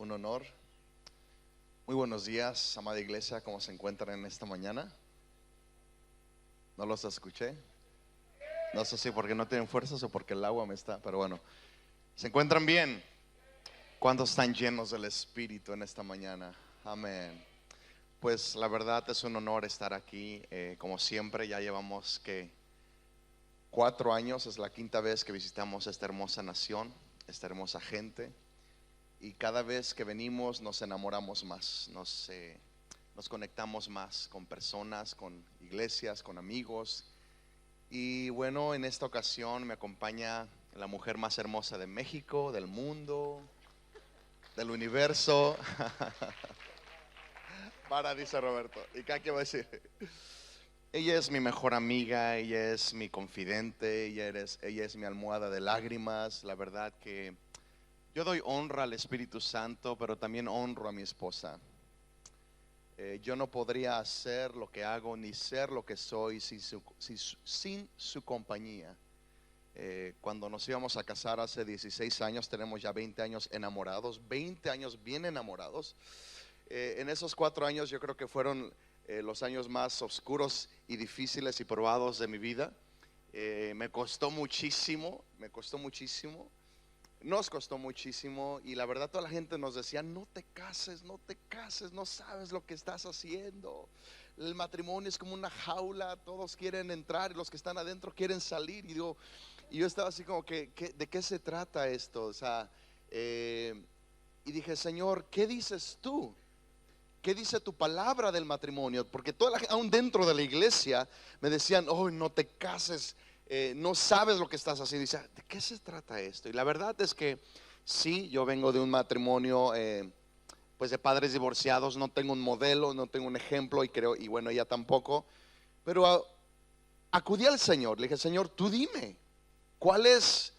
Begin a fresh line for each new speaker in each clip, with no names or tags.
un honor. Muy buenos días, amada iglesia, ¿cómo se encuentran en esta mañana? No los escuché. No sé si porque no tienen fuerzas o porque el agua me está, pero bueno. ¿Se encuentran bien? ¿Cuántos están llenos del Espíritu en esta mañana? Amén. Pues la verdad es un honor estar aquí. Como siempre, ya llevamos que 4 años, es la quinta vez que visitamos esta hermosa nación, esta hermosa gente. Y cada vez que venimos nos enamoramos más, nos conectamos más con personas, con iglesias, con amigos. Y bueno, en esta ocasión me acompaña la mujer más hermosa de México, del mundo, del universo. Para, dice Roberto. ¿Y qué va a decir? Ella es mi mejor amiga, ella es mi confidente, ella es mi almohada de lágrimas. La verdad que yo doy honra al Espíritu Santo, pero también honro a mi esposa. Yo no podría hacer lo que hago ni ser lo que soy sin su compañía. Cuando nos íbamos a casar hace 16 años, tenemos ya 20 años enamorados, 20 años bien enamorados. En esos 4 años yo creo que fueron los años más oscuros y difíciles y probados de mi vida. Me costó muchísimo. Nos costó muchísimo y la verdad toda la gente nos decía: no te cases, no te cases, no sabes lo que estás haciendo. El matrimonio es como una jaula, todos quieren entrar y los que están adentro quieren salir. Y yo estaba así como que ¿de qué se trata esto? O sea, y dije: Señor, ¿qué dices tú? ¿Qué dice tu palabra del matrimonio? Porque toda la gente, aún dentro de la iglesia, me decían: oh, no te cases, no sabes lo que estás haciendo. Y dice: ¿de qué se trata esto? Y la verdad es que sí, yo vengo de un matrimonio pues de padres divorciados. No tengo un modelo, no tengo un ejemplo, y creo, y bueno, ella tampoco. Pero acudí al Señor, le dije: Señor, tú dime, ¿cuál es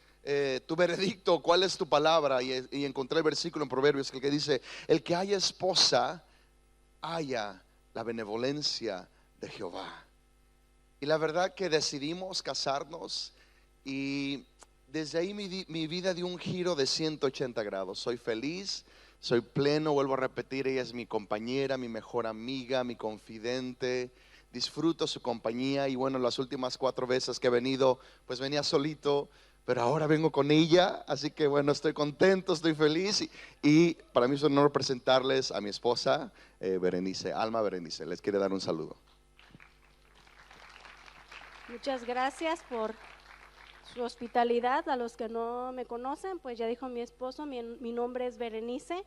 tu veredicto? ¿Cuál es tu palabra? Y encontré el versículo en Proverbios que dice: el que haya esposa, haya la benevolencia de Jehová. Y la verdad que decidimos casarnos, y desde ahí mi vida dio un giro de 180 grados. Soy feliz, soy pleno, vuelvo a repetir, ella es mi compañera, mi mejor amiga, mi confidente. Disfruto su compañía, y bueno, las últimas 4 veces que he venido, pues venía solito, pero ahora vengo con ella, así que bueno, estoy contento, estoy feliz. Y para mí es un honor presentarles a mi esposa, Berenice, Alma Berenice. Les quiere dar un saludo.
Muchas gracias por su hospitalidad. A los que no me conocen, pues ya dijo mi esposo, mi nombre es Berenice.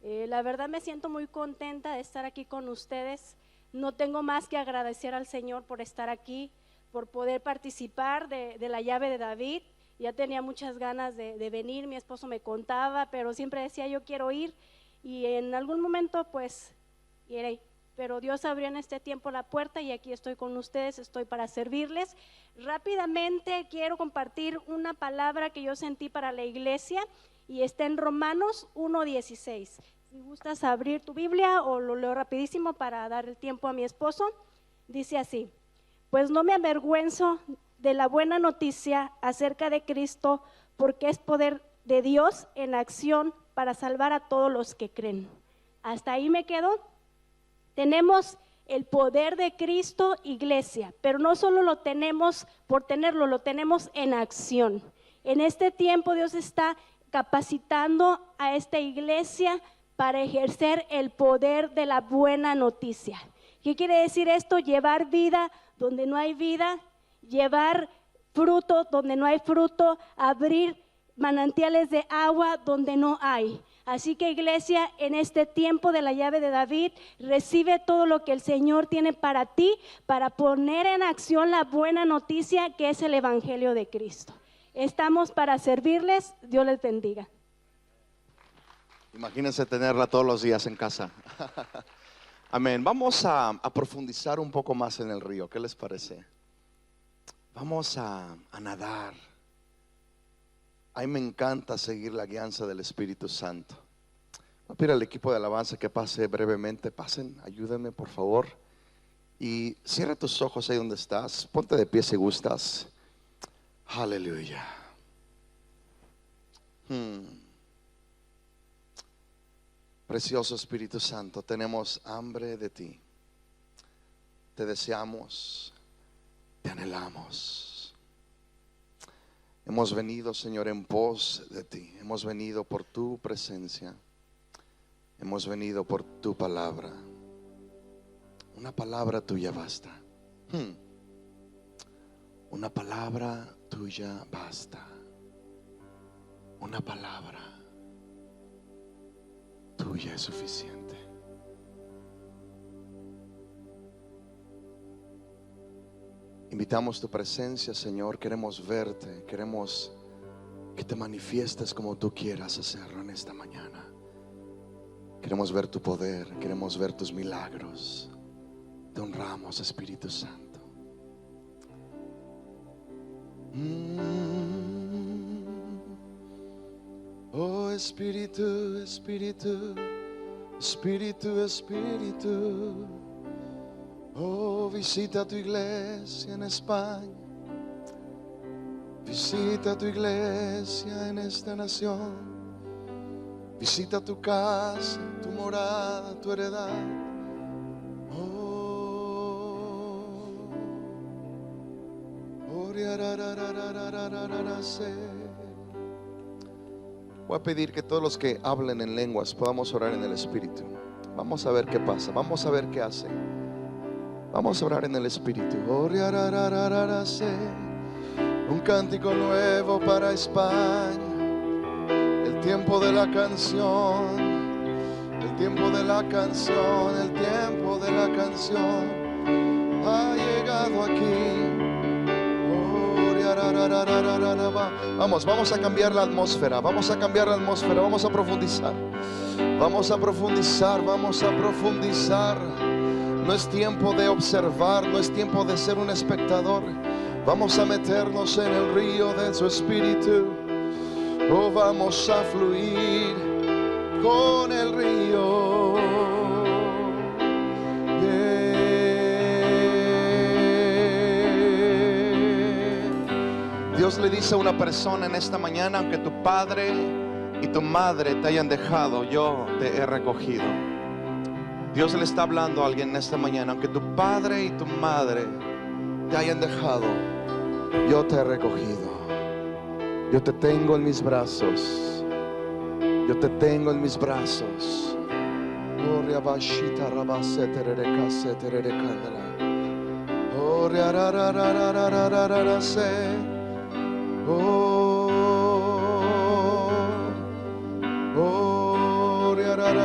La verdad me siento muy contenta de estar aquí con ustedes. No tengo más que agradecer al Señor por estar aquí, por poder participar de la llave de David. Ya tenía muchas ganas de venir, mi esposo me contaba, pero siempre decía: yo quiero ir, y en algún momento pues iré. Pero Dios abrió en este tiempo la puerta y aquí estoy con ustedes, estoy para servirles. Rápidamente quiero compartir una palabra que yo sentí para la iglesia, y está en Romanos 1:16. Si gustas abrir tu Biblia, o lo leo rapidísimo para dar el tiempo a mi esposo. Dice así: pues no me avergüenzo de la buena noticia acerca de Cristo, porque es poder de Dios en acción para salvar a todos los que creen. Hasta ahí me quedo. Tenemos el poder de Cristo, iglesia, pero no solo lo tenemos por tenerlo, lo tenemos en acción. En este tiempo Dios está capacitando a esta iglesia para ejercer el poder de la buena noticia. ¿Qué quiere decir esto? Llevar vida donde no hay vida, llevar fruto donde no hay fruto, abrir manantiales de agua donde no hay. Así que, iglesia, en este tiempo de la llave de David, recibe todo lo que el Señor tiene para ti, para poner en acción la buena noticia que es el Evangelio de Cristo. Estamos para servirles. Dios les bendiga.
Imagínense tenerla todos los días en casa. Amén. Vamos a profundizar un poco más en el río. ¿Qué les parece? Vamos a nadar. A mí me encanta seguir la guianza del Espíritu Santo. Voy a pedir al equipo de alabanza que pase brevemente. Pasen, ayúdenme por favor. Y cierra tus ojos ahí donde estás. Ponte de pie si gustas. Aleluya. Precioso Espíritu Santo, tenemos hambre de ti. Te deseamos, te anhelamos. Hemos venido, Señor, en pos de ti. Hemos venido por tu presencia. Hemos venido por tu palabra. Una palabra tuya basta. Una palabra tuya basta. Una palabra tuya es suficiente. Invitamos tu presencia, Señor. Queremos verte. Queremos que te manifiestes como tú quieras hacerlo en esta mañana. Queremos ver tu poder. Queremos ver tus milagros. Te honramos, Espíritu Santo. Oh Espíritu, Espíritu, Espíritu, Espíritu. Oh, visita tu iglesia en España. Visita tu iglesia en esta nación. Visita tu casa, tu morada, tu heredad. Voy a pedir que todos los que hablen en lenguas podamos orar en el Espíritu. Vamos a ver qué pasa, vamos a ver qué hace. Vamos a orar en el Espíritu. Un cántico nuevo para España. El tiempo de la canción. El tiempo de la canción. El tiempo de la canción ha llegado aquí. Vamos a cambiar la atmósfera. Vamos a cambiar la atmósfera. Vamos a profundizar. Vamos a profundizar. Vamos a profundizar. No es tiempo de observar, no es tiempo de ser un espectador. Vamos a meternos en el río de su Espíritu. Oh, vamos a fluir con el río. Dios le dice a una persona en esta mañana: aunque tu padre y tu madre te hayan dejado, yo te he recogido. Dios le está hablando a alguien en esta mañana: aunque tu padre y tu madre te hayan dejado, yo te he recogido. Yo te tengo en mis brazos. Yo te tengo en mis brazos.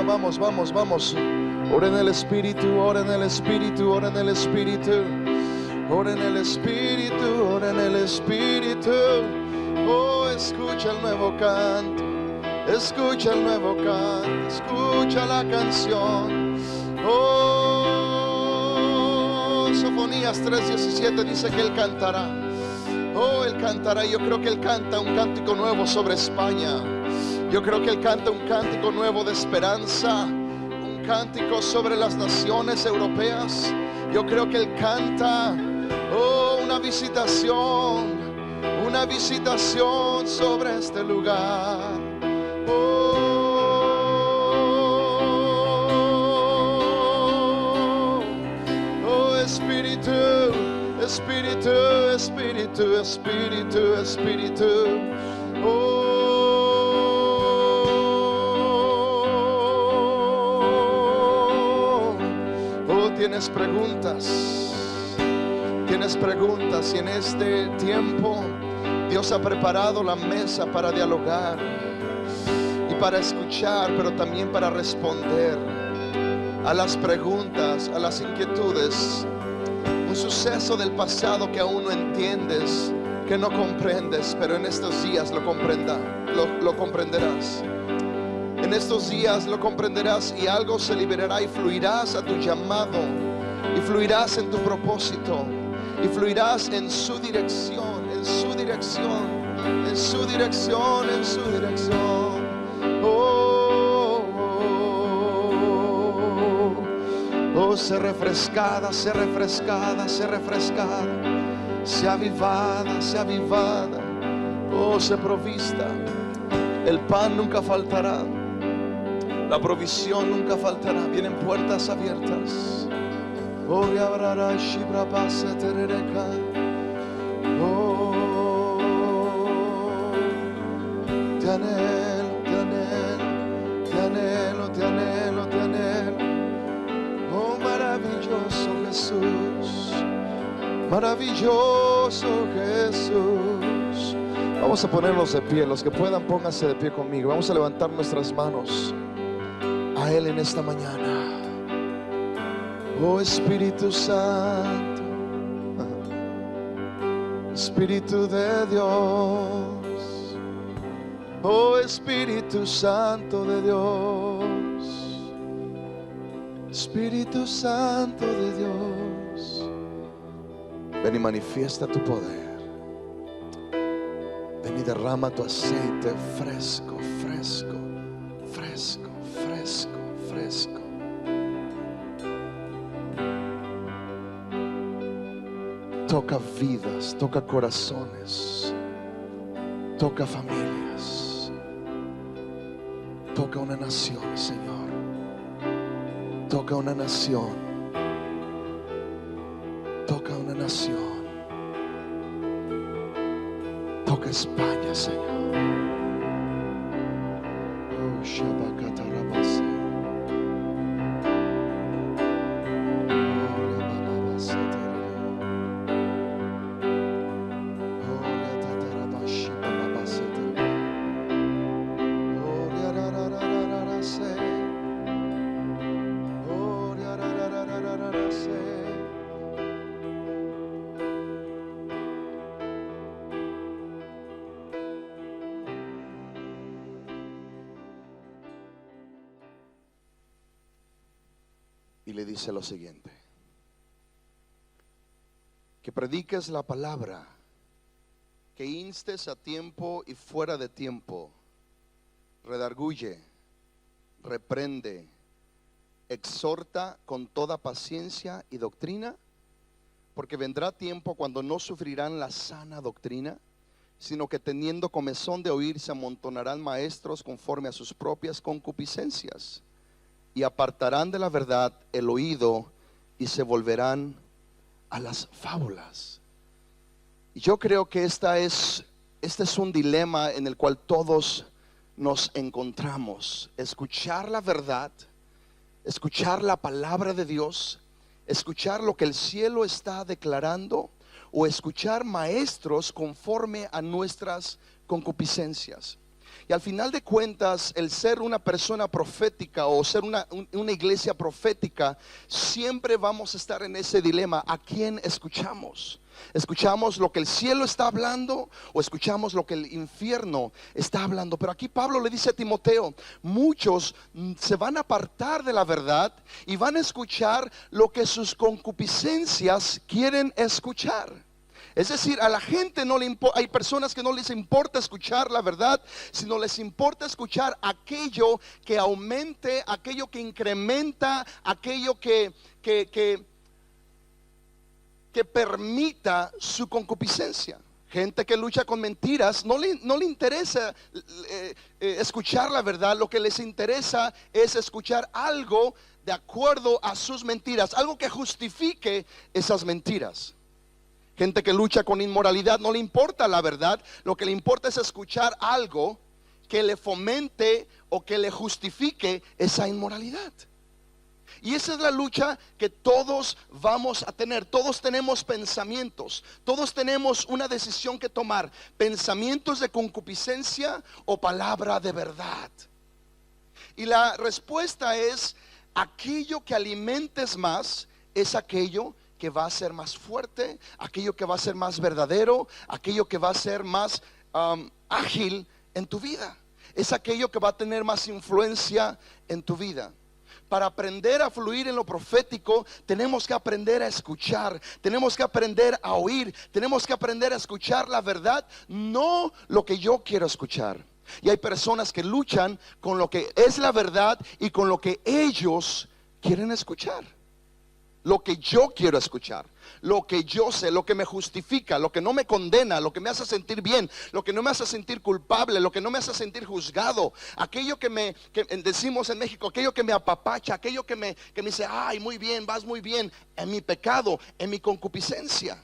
Vamos, vamos, vamos. Ora en el Espíritu, ora en el Espíritu, ora en el Espíritu. Ora en el Espíritu, ora en el Espíritu. Oh, escucha el nuevo canto. Escucha el nuevo canto. Escucha la canción. Oh, Sofonías 3:17 dice que Él cantará. Oh, Él cantará. Yo creo que Él canta un cántico nuevo sobre España. Yo creo que Él canta un cántico nuevo de esperanza. Cántico sobre las naciones europeas. Yo creo que Él canta, oh, una visitación sobre este lugar. Oh, Espíritu, Espíritu, Espíritu, Espíritu, Espíritu. Tienes preguntas y en este tiempo Dios ha preparado la mesa para dialogar y para escuchar, pero también para responder a las preguntas, a las inquietudes. Un suceso del pasado que aún no entiendes, que no comprendes, pero en estos días lo comprenderás. En estos días lo comprenderás y algo se liberará y fluirás a tu llamado y fluirás en tu propósito y fluirás en su dirección, en su dirección, en su dirección, en su dirección. Oh, oh, oh, oh, sé refrescada, sé refrescada, sé refrescada, sé avivada, sé avivada. Oh, sé provista. El pan nunca faltará. La provisión nunca faltará. Vienen puertas abiertas. Oh, te anhelo, te anhelo, te anhelo, te anhelo, te anhelo. Oh, maravilloso Jesús, maravilloso Jesús. Vamos a ponernos de pie. Los que puedan, pónganse de pie conmigo. Vamos a levantar nuestras manos a Él en esta mañana. Oh, Espíritu Santo, Espíritu de Dios. Oh, Espíritu Santo de Dios, Espíritu Santo de Dios, ven y manifiesta tu poder. Ven y derrama tu aceite fresco, fresco, fresco, fresco, fresco. Toca vidas, toca corazones, toca familias, toca una nación, Señor. Toca una nación, toca una nación, toca España, Señor. Oh, Shabakatarabase. Y le dice lo siguiente: que prediques la palabra, que instes a tiempo y fuera de tiempo, redarguye, reprende, exhorta con toda paciencia y doctrina, porque vendrá tiempo cuando no sufrirán la sana doctrina, sino que teniendo comezón de oír se amontonarán maestros conforme a sus propias concupiscencias, y apartarán de la verdad el oído y se volverán a las fábulas. Y yo creo que este es un dilema en el cual todos nos encontramos: escuchar la verdad, escuchar la palabra de Dios, escuchar lo que el cielo está declarando, o escuchar maestros conforme a nuestras concupiscencias. Y al final de cuentas, el ser una persona profética o ser una iglesia profética, siempre vamos a estar en ese dilema: ¿a quién escuchamos? ¿Escuchamos lo que el cielo está hablando o escuchamos lo que el infierno está hablando? Pero aquí Pablo le dice a Timoteo: muchos se van a apartar de la verdad y van a escuchar lo que sus concupiscencias quieren escuchar. Es decir, a la gente no le importa. Hay personas que no les importa escuchar la verdad, sino les importa escuchar aquello que aumente, aquello que incrementa, aquello que permita su concupiscencia. Gente que lucha con mentiras, no le interesa escuchar la verdad. Lo que les interesa es escuchar algo de acuerdo a sus mentiras, algo que justifique esas mentiras. Gente que lucha con inmoralidad, no le importa la verdad, lo que le importa es escuchar algo que le fomente o que le justifique esa inmoralidad. Y esa es la lucha que todos vamos a tener. Todos tenemos pensamientos, todos tenemos una decisión que tomar: pensamientos de concupiscencia o palabra de verdad. Y la respuesta es: aquello que alimentes más es aquello que va a ser más fuerte, aquello que va a ser más verdadero, aquello que va a ser más ágil en tu vida. Es aquello que va a tener más influencia en tu vida. Para aprender a fluir en lo profético, tenemos que aprender a escuchar, tenemos que aprender a oír, tenemos que aprender a escuchar la verdad, no lo que yo quiero escuchar. Y hay personas que luchan con lo que es la verdad y con lo que ellos quieren escuchar. lo que yo quiero escuchar, lo que yo sé, lo que me justifica, lo que no me condena, lo que me hace sentir bien, lo que no me hace sentir culpable, lo que no me hace sentir juzgado, aquello que decimos en México, aquello que me apapacha, aquello que me dice, ay, muy bien, vas muy bien, en mi pecado, en mi concupiscencia.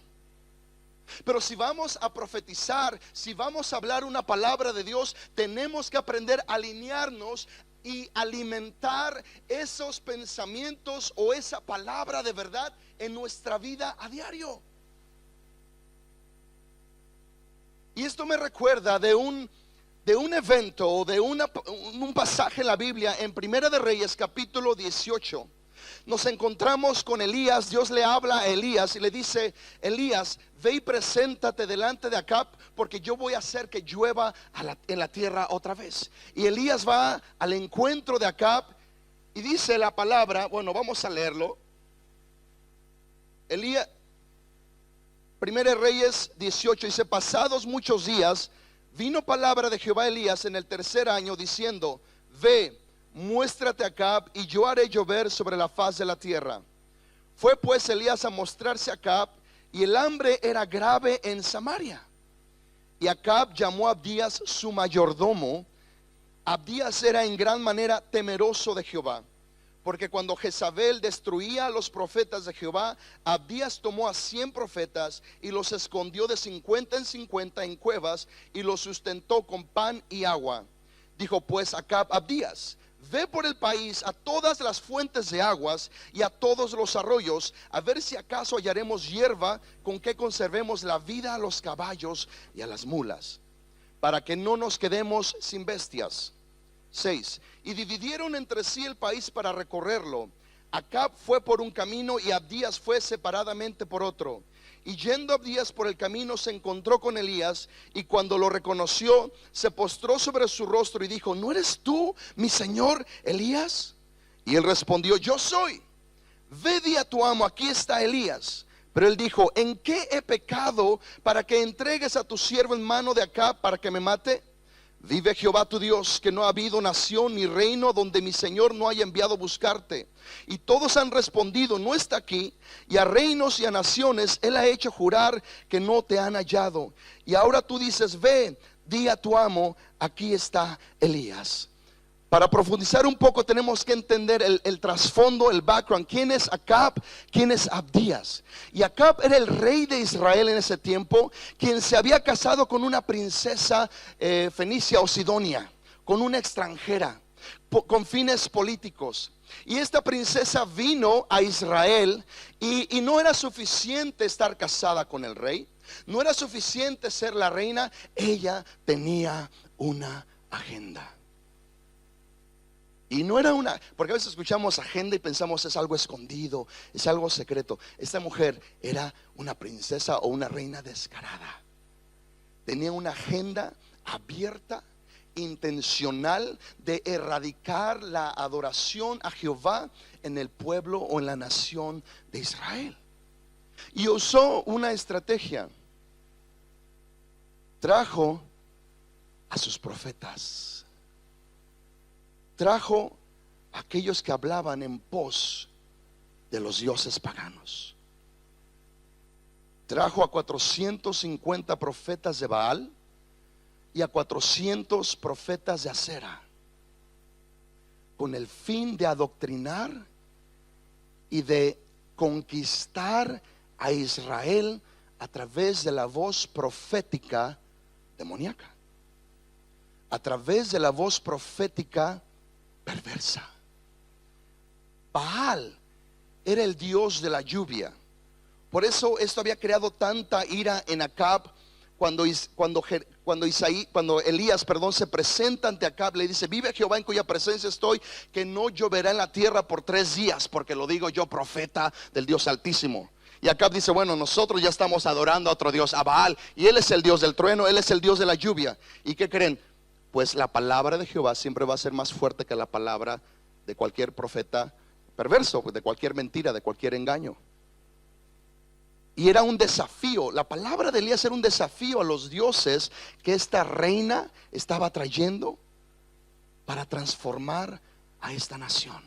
Pero si vamos a profetizar, si vamos a hablar una palabra de Dios, tenemos que aprender a alinearnos y alimentar esos pensamientos o esa palabra de verdad en nuestra vida a diario. Y esto me recuerda de un evento o de un pasaje en la Biblia en Primera de Reyes capítulo 18. Nos encontramos con Elías. Dios le habla a Elías y le dice: Elías, ve y preséntate delante de Acab, porque yo voy a hacer que llueva en la tierra otra vez. Y Elías va al encuentro de Acab y dice la palabra, bueno, vamos a leerlo. Elías, Primera de Reyes 18 dice: pasados muchos días vino palabra de Jehová a Elías en el tercer año diciendo: ve, muéstrate a Acab y yo haré llover sobre la faz de la tierra. Fue pues Elías a mostrarse a Acab, y el hambre era grave en Samaria. Y Acab llamó a Abdías su mayordomo. Abdías era en gran manera temeroso de Jehová, porque cuando Jezabel destruía a los profetas de Jehová, Abdías tomó a 100 profetas y los escondió de 50 en 50 en cuevas y los sustentó con pan y agua. Dijo pues Acab a Abdías: ve por el país a todas las fuentes de aguas y a todos los arroyos, a ver si acaso hallaremos hierba con que conservemos la vida a los caballos y a las mulas, para que no nos quedemos sin bestias. 6. Y dividieron entre sí el país para recorrerlo. Acab fue por un camino y Abdías fue separadamente por otro. Y yendo Abdías por el camino se encontró con Elías, y cuando lo reconoció se postró sobre su rostro y dijo: ¿no eres tú, mi señor Elías? Y él respondió: yo soy. Ve, di a tu amo, aquí está Elías. Pero él dijo: ¿en qué he pecado para que entregues a tu siervo en mano de Acab para que me mate? Vive Jehová tu Dios, que no ha habido nación ni reino donde mi Señor no haya enviado a buscarte. Y todos han respondido: no está aquí. Y a reinos y a naciones él ha hecho jurar que no te han hallado. Y ahora tú dices: ve, di a tu amo, aquí está Elías. Para profundizar un poco tenemos que entender el trasfondo, el background. ¿Quién es Acab? ¿Quién es Abdías? Y Acab era el rey de Israel en ese tiempo, quien se había casado con una princesa fenicia o sidonia, con una extranjera, con fines políticos. Y esta princesa vino a Israel y no era suficiente estar casada con el rey, no era suficiente ser la reina. Ella tenía una agenda. Y no era porque a veces escuchamos agenda y pensamos es algo escondido, es algo secreto. Esta mujer era una princesa o una reina descarada. Tenía una agenda abierta, intencional, de erradicar la adoración a Jehová en el pueblo o en la nación de Israel. Y usó una estrategia. Trajo a sus profetas. Trajo a aquellos que hablaban en pos de los dioses paganos. Trajo a 450 profetas de Baal y a 400 profetas de Acera, con el fin de adoctrinar y de conquistar a Israel a través de la voz profética demoníaca, a través de la voz profética perversa. Baal era el dios de la lluvia. Por eso esto había creado tanta ira en Acab. Cuando Elías se presenta ante Acab, le dice: vive Jehová en cuya presencia estoy, que no lloverá en la tierra por 3 días, porque lo digo yo, profeta del Dios Altísimo. Y Acab dice: bueno, nosotros ya estamos adorando a otro dios, a Baal, y él es el dios del trueno, él es el dios de la lluvia. ¿Y qué creen? Pues la palabra de Jehová siempre va a ser más fuerte que la palabra de cualquier profeta perverso, de cualquier mentira, de cualquier engaño. Y era un desafío. La palabra de Elías era un desafío a los dioses que esta reina estaba trayendo para transformar a esta nación.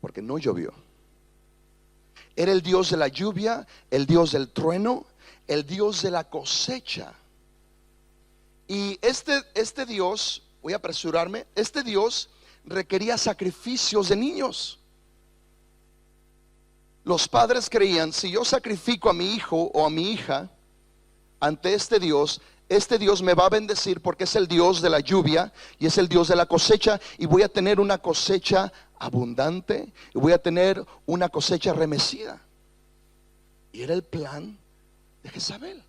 porque no llovió. Era el Dios de la lluvia, el Dios del trueno, el Dios de la cosecha. Y este Dios, voy a apresurarme, este Dios requería sacrificios de niños. Los padres creían, si yo sacrifico a mi hijo o a mi hija ante este Dios me va a bendecir porque es el Dios de la lluvia y es el Dios de la cosecha, y voy a tener una cosecha abundante y voy a tener una cosecha remecida. Y era el plan de Jezabel,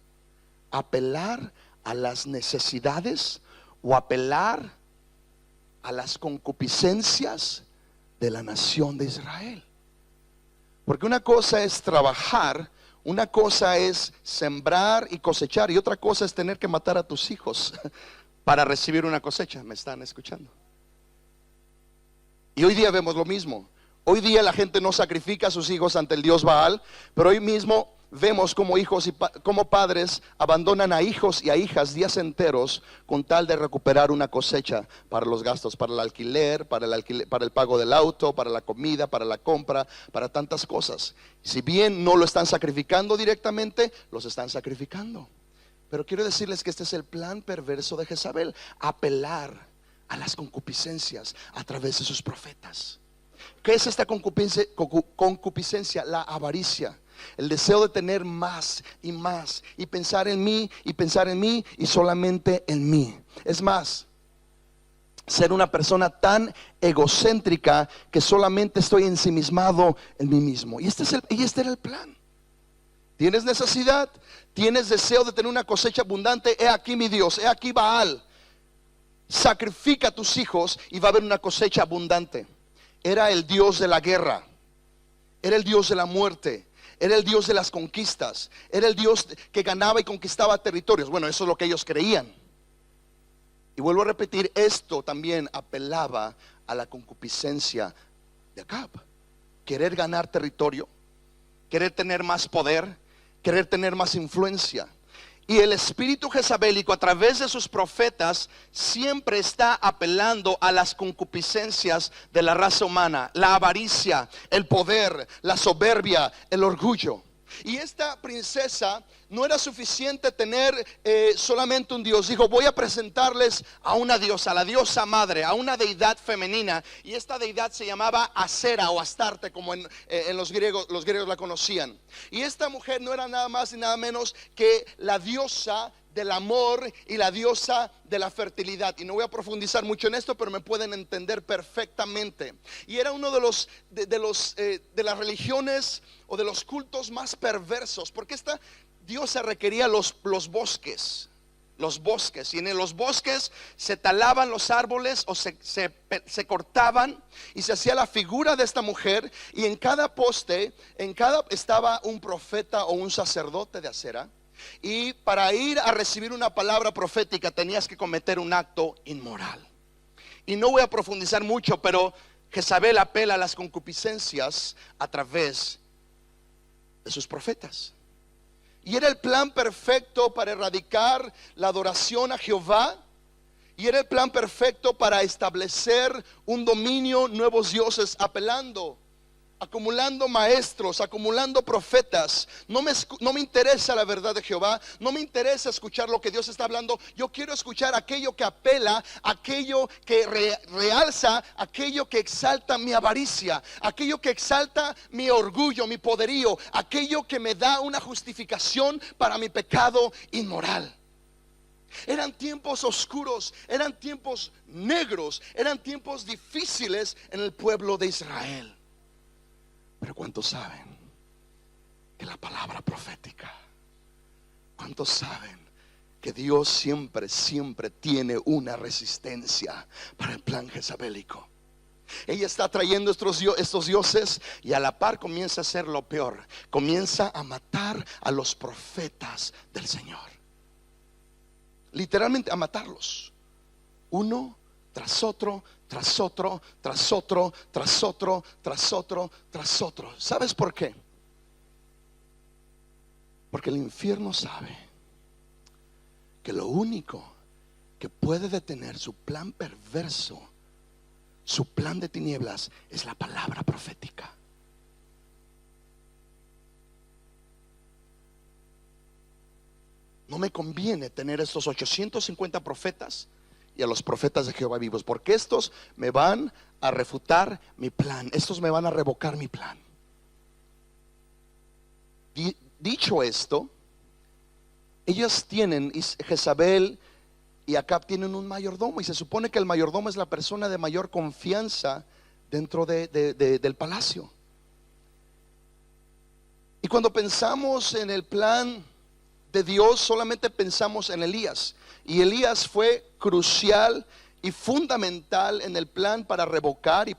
apelar a las necesidades o apelar a las concupiscencias de la nación de Israel. Porque una cosa es trabajar, una cosa es sembrar y cosechar, y otra cosa es tener que matar a tus hijos para recibir una cosecha. ¿Me están escuchando? Y hoy día vemos lo mismo. Hoy día la gente no sacrifica a sus hijos ante el Dios Baal, pero hoy mismo vemos como hijos y como padres abandonan a hijos y a hijas días enteros con tal de recuperar una cosecha para los gastos, para el alquiler, para el pago del auto, para la comida, para la compra, para tantas cosas. Si bien no lo están sacrificando directamente, los están sacrificando. Pero quiero decirles que este es el plan perverso de Jezabel: apelar a las concupiscencias a través de sus profetas. ¿Qué es esta concupiscencia? La avaricia, el deseo de tener más y pensar en mí y pensar en mí y solamente en mí. Es más, ser una persona tan egocéntrica que solamente estoy ensimismado en mí mismo. Y este era el plan. ¿Tienes necesidad? ¿Tienes deseo de tener una cosecha abundante? He aquí mi Dios, he aquí Baal. Sacrifica a tus hijos y va a haber una cosecha abundante. Era el Dios de la guerra, era el Dios de la muerte, era el Dios de las conquistas, era el Dios que ganaba y conquistaba territorios. Bueno, eso es lo que ellos creían. Y vuelvo a repetir, esto también apelaba a la concupiscencia de Acab. Querer ganar territorio, querer tener más poder, querer tener más influencia. Y el espíritu jezabélico a través de sus profetas siempre está apelando a las concupiscencias de la raza humana: la avaricia, el poder, la soberbia, el orgullo. Y esta princesa no era suficiente tener solamente un Dios. Dijo: voy a presentarles a una diosa, la diosa madre, a una deidad femenina. Y esta deidad se llamaba Acera o Astarte, como en los griegos la conocían. Y esta mujer no era nada más y nada menos que la diosa del amor y la diosa de la fertilidad. Y no voy a profundizar mucho en esto, pero me pueden entender perfectamente. Y era uno de las religiones o de los cultos más perversos, porque esta diosa requería los bosques. Y en los bosques se talaban los árboles o se cortaban y se hacía la figura de esta mujer. Y en cada poste, estaba un profeta o un sacerdote de Acera. Y para ir a recibir una palabra profética tenías que cometer un acto inmoral. Y no voy a profundizar mucho, pero Jezabel apela a las concupiscencias a través de sus profetas. Y era el plan perfecto para erradicar la adoración a Jehová. Y era el plan perfecto para establecer un dominio, nuevos dioses, acumulando maestros, acumulando profetas. No me interesa la verdad de Jehová, no me interesa escuchar lo que Dios está hablando. Yo quiero escuchar aquello que apela, aquello que realza, aquello que exalta mi avaricia, aquello que exalta mi orgullo, mi poderío, aquello que me da una justificación para mi pecado inmoral. Eran tiempos oscuros, eran tiempos negros, eran tiempos difíciles en el pueblo de Israel. Pero ¿cuántos saben que la palabra profética? ¿Cuántos saben que Dios siempre tiene una resistencia para el plan jezabélico? Ella está trayendo estos dioses y a la par comienza a hacer lo peor. Comienza a matar a los profetas del Señor. Literalmente a matarlos. Uno tras otro, tras otro, tras otro, tras otro, tras otro, tras otro. ¿Sabes por qué? Porque el infierno sabe que lo único que puede detener su plan perverso Su plan de tinieblas es la palabra profética. No me conviene tener estos 850 profetas y a los profetas de Jehová vivos, porque estos me van a refutar mi plan, estos me van a revocar mi plan. Dicho esto, ellas tienen, Jezabel y Acab tienen un mayordomo, y se supone que el mayordomo es la persona de mayor confianza dentro del palacio. Y cuando pensamos en el plan de Dios, solamente pensamos en Elías, y Elías fue crucial y fundamental en el plan para revocar y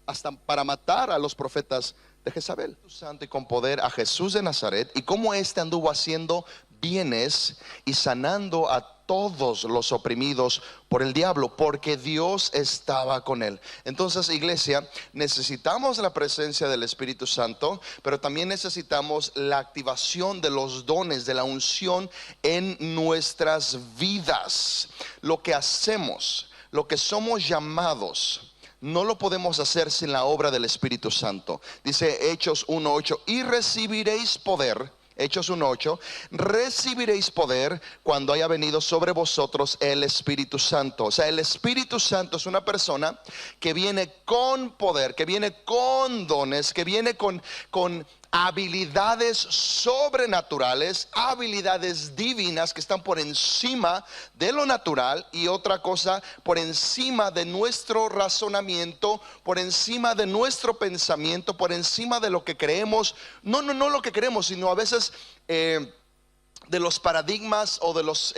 hasta para matar a los profetas de Jezabel. Santo y con poder a Jesús de Nazaret, y cómo éste anduvo haciendo bienes y sanando a todos los oprimidos por el diablo, porque Dios estaba con él. Entonces, iglesia, necesitamos la presencia del Espíritu Santo, pero también necesitamos la activación de los dones, de la unción en nuestras vidas. Lo que hacemos, lo que somos llamados, no lo podemos hacer sin la obra del Espíritu Santo. Dice Hechos 1:8, y recibiréis poder. Hechos 1:8, recibiréis poder cuando haya venido sobre vosotros el Espíritu Santo. O sea, el Espíritu Santo es una persona que viene con poder, que viene con dones, que viene con habilidades sobrenaturales, habilidades divinas que están por encima de lo natural, y otra cosa, por encima de nuestro razonamiento, por encima de nuestro pensamiento, por encima de lo que creemos. No lo que creemos, sino a veces de los paradigmas o de los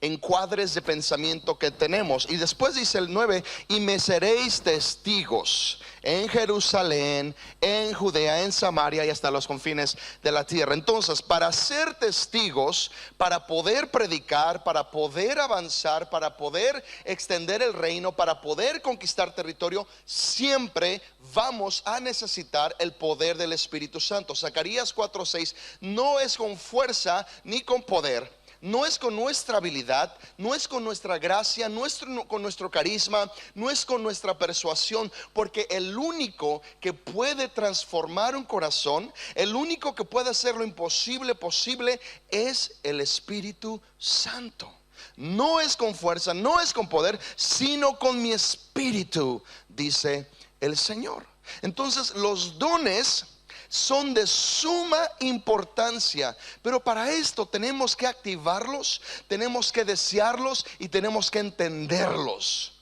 encuadres de pensamiento que tenemos. Y después dice el 9, y me seréis testigos en Jerusalén, en Judea, en Samaria y hasta los confines de la tierra. Entonces, para ser testigos, para poder predicar, para poder avanzar, para poder extender el reino, para poder conquistar territorio, siempre vamos a necesitar el poder del Espíritu Santo. Zacarías 4:6, no es con fuerza ni con poder, no es con nuestra habilidad, no es con nuestra gracia, no es con nuestro carisma, no es con nuestra persuasión, porque el único que puede transformar un corazón, el único que puede hacer lo imposible posible, es el Espíritu Santo. No es con fuerza, no es con poder, sino con mi espíritu, dice el Señor. Entonces, los dones son de suma importancia, pero para esto tenemos que activarlos, tenemos que desearlos y tenemos que entenderlos,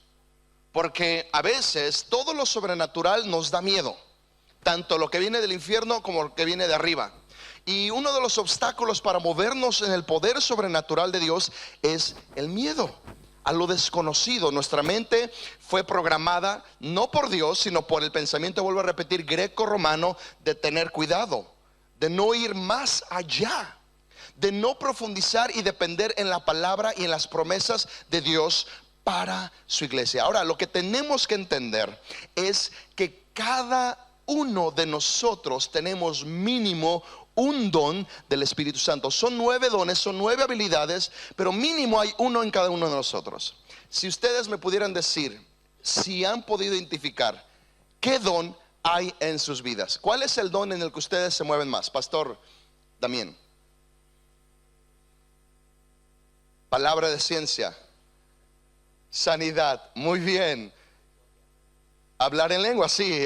porque a veces todo lo sobrenatural nos da miedo, tanto lo que viene del infierno como lo que viene de arriba. Y uno de los obstáculos para movernos en el poder sobrenatural de Dios es el miedo a lo desconocido. Nuestra mente fue programada no por Dios, sino por el pensamiento, vuelvo a repetir, greco-romano, de tener cuidado, de no ir más allá, de no profundizar y depender en la palabra y en las promesas de Dios para su iglesia. Ahora, lo que tenemos que entender es que cada uno de nosotros tenemos mínimo un don del Espíritu Santo. Son 9 dones, son 9 habilidades, pero mínimo hay uno en cada uno de nosotros. Si ustedes me pudieran decir, si han podido identificar qué don hay en sus vidas, ¿cuál es el don en el que ustedes se mueven más? Pastor Damián. Palabra de ciencia, sanidad, muy bien. Hablar en lengua, sí,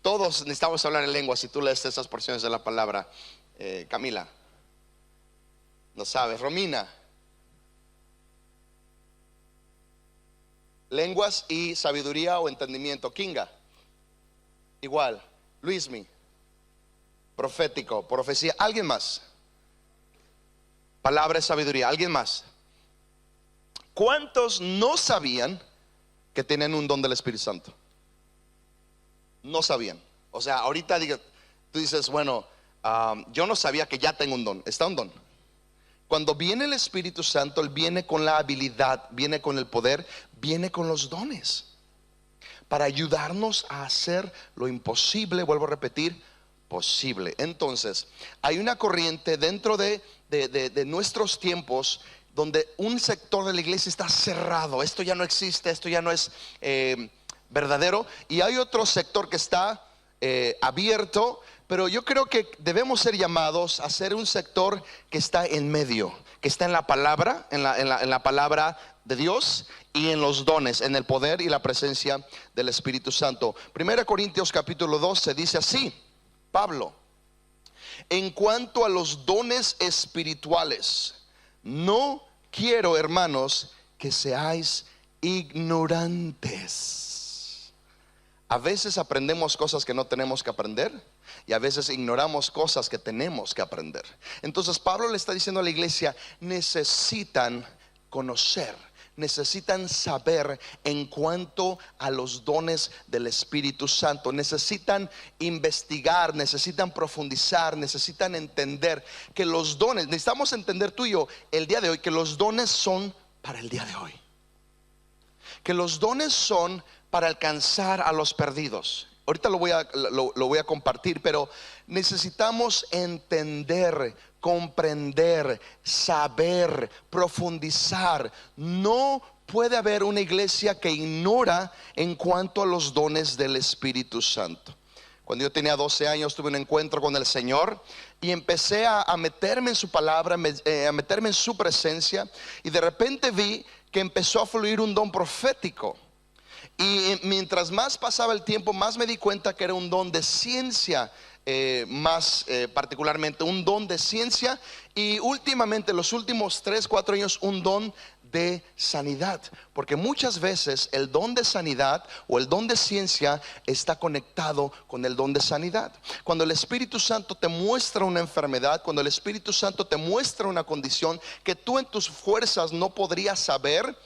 todos necesitamos hablar en lengua. Si tú lees esas porciones de la palabra. Camila, no sabes. Romina, lenguas y sabiduría o entendimiento. Kinga, igual. Luismi, profético, profecía. ¿Alguien más? Palabra y sabiduría. ¿Alguien más? ¿Cuántos no sabían que tienen un don del Espíritu Santo? No sabían. O sea, ahorita tú dices, bueno, yo no sabía que ya tengo un don. Está un don. Cuando viene el Espíritu Santo, Él viene con la habilidad, viene con el poder, viene con los dones para ayudarnos a hacer lo imposible, vuelvo a repetir, posible. Entonces, hay una corriente dentro de nuestros tiempos donde un sector de la iglesia está cerrado. Esto ya no existe, esto ya no es verdadero, y hay otro sector que está abierto, pero yo creo que debemos ser llamados a ser un sector que está en medio, que está en la palabra, en la palabra de Dios y en los dones, en el poder y la presencia del Espíritu Santo. 1 Corintios capítulo 12 dice así, Pablo: en cuanto a los dones espirituales, no quiero, hermanos, que seáis ignorantes. A veces aprendemos cosas que no tenemos que aprender, y a veces ignoramos cosas que tenemos que aprender. Entonces Pablo le está diciendo a la iglesia: necesitan conocer, necesitan saber en cuanto a los dones del Espíritu Santo. Necesitan investigar, necesitan profundizar, necesitan entender que los dones, necesitamos entender tú y yo el día de hoy, que los dones son para el día de hoy, que los dones son para alcanzar a los perdidos. Ahorita lo voy a compartir, pero necesitamos entender, comprender, saber, profundizar. No puede haber una iglesia que ignora en cuanto a los dones del Espíritu Santo. Cuando yo tenía 12 años tuve un encuentro con el Señor y empecé a meterme en su palabra, a meterme en su presencia, y de repente vi que empezó a fluir un don profético. Y mientras más pasaba el tiempo, más me di cuenta que era un don de ciencia, más particularmente un don de ciencia, y últimamente, los últimos 3-4 años, un don de sanidad. Porque muchas veces el don de sanidad o el don de ciencia está conectado con el don de sanidad. Cuando el Espíritu Santo te muestra una enfermedad, cuando el Espíritu Santo te muestra una condición que tú en tus fuerzas no podrías saber,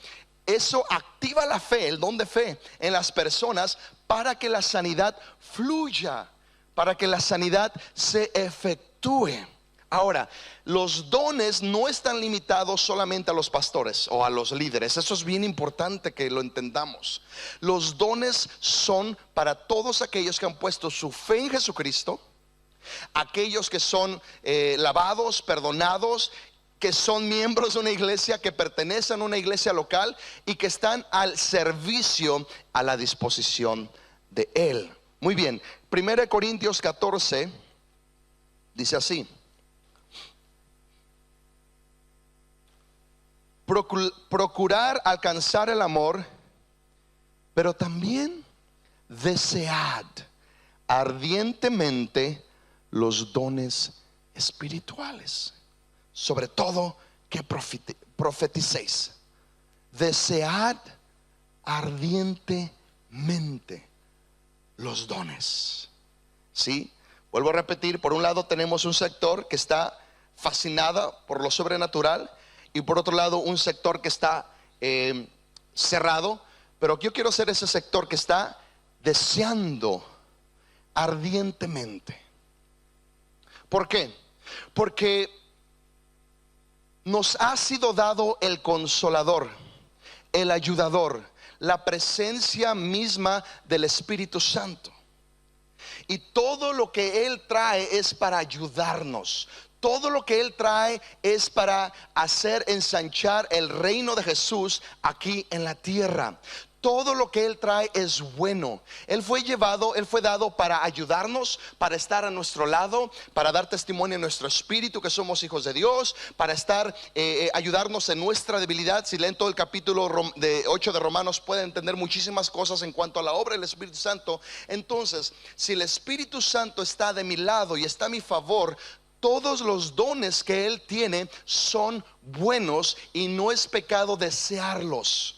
eso activa la fe, el don de fe en las personas, para que la sanidad fluya, para que la sanidad se efectúe. Ahora, los dones no están limitados solamente a los pastores o a los líderes. Eso es bien importante que lo entendamos. Los dones son para todos aquellos que han puesto su fe en Jesucristo, aquellos que son lavados, perdonados, que son miembros de una iglesia, que pertenecen a una iglesia local y que están al servicio, a la disposición de Él. Muy bien, 1 Corintios 14 dice así: procurar alcanzar el amor, pero también desead ardientemente los dones espirituales, sobre todo que profeticéis. Desead ardientemente los dones. ¿Sí? Vuelvo a repetir, por un lado tenemos un sector que está fascinada por lo sobrenatural, y por otro lado un sector que está cerrado. Pero yo quiero ser ese sector que está deseando ardientemente. ¿Por qué? Porque nos ha sido dado el Consolador, el Ayudador, la presencia misma del Espíritu Santo. Y todo lo que Él trae es para ayudarnos. Todo lo que Él trae es para hacer ensanchar el reino de Jesús aquí en la tierra. Todo lo que Él trae es bueno. Él fue dado para ayudarnos, para estar a nuestro lado, para dar testimonio en nuestro espíritu que somos hijos de Dios, para ayudarnos en nuestra debilidad. Si leen todo el capítulo 8 de Romanos, pueden entender muchísimas cosas en cuanto a la obra del Espíritu Santo. Entonces, si el Espíritu Santo está de mi lado y está a mi favor, todos los dones que Él tiene son buenos, y no es pecado desearlos.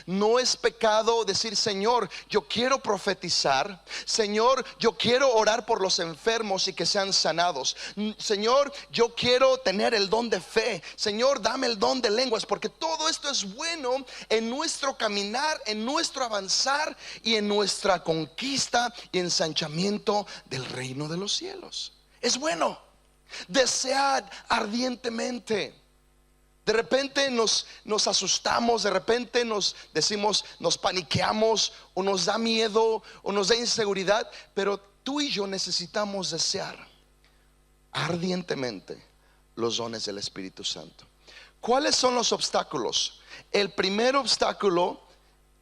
No es pecado decir: Señor, yo quiero profetizar. Señor, yo quiero orar por los enfermos y que sean sanados. Señor, yo quiero tener el don de fe. Señor, dame el don de lenguas. Porque todo esto es bueno en nuestro caminar, en nuestro avanzar y en nuestra conquista y ensanchamiento del reino de los cielos. Es bueno. Desead ardientemente. De repente nos asustamos, de repente nos paniqueamos, o nos da miedo, o nos da inseguridad. Pero tú y yo necesitamos desear ardientemente los dones del Espíritu Santo. ¿Cuáles son los obstáculos? El primer obstáculo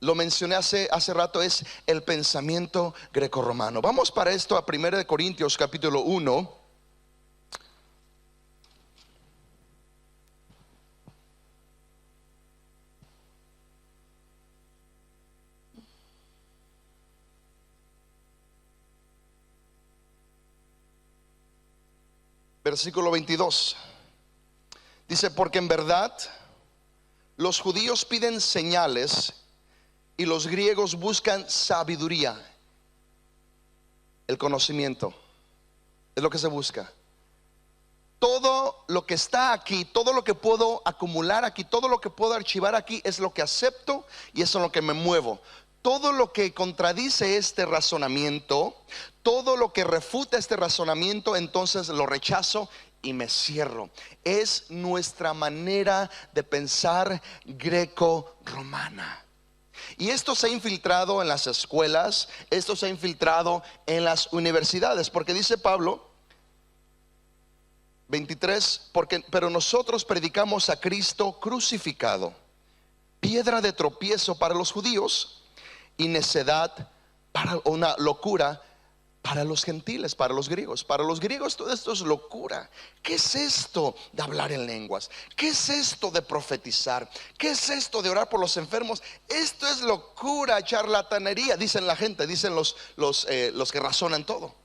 lo mencioné hace rato, es el pensamiento grecorromano. Vamos para esto a 1 Corintios capítulo 1. Versículo 22. Dice, porque en verdad los judíos piden señales y los griegos buscan sabiduría. El conocimiento es lo que se busca. Todo lo que está aquí, todo lo que puedo acumular aquí, todo lo que puedo archivar aquí es lo que acepto y es en lo que me muevo. Todo lo que contradice este razonamiento, todo lo que refuta este razonamiento, entonces lo rechazo y me cierro. Es nuestra manera de pensar greco-romana. Y esto se ha infiltrado en las escuelas, esto se ha infiltrado en las universidades, porque dice Pablo 23, pero nosotros predicamos a Cristo crucificado, piedra de tropiezo para los judíos y necedad, para una locura para los gentiles, para los griegos. Para los griegos todo esto es locura. ¿Qué es esto de hablar en lenguas? ¿Qué es esto de profetizar? ¿Qué es esto de orar por los enfermos? Esto es locura, charlatanería, dicen la gente, dicen los que razonan todo.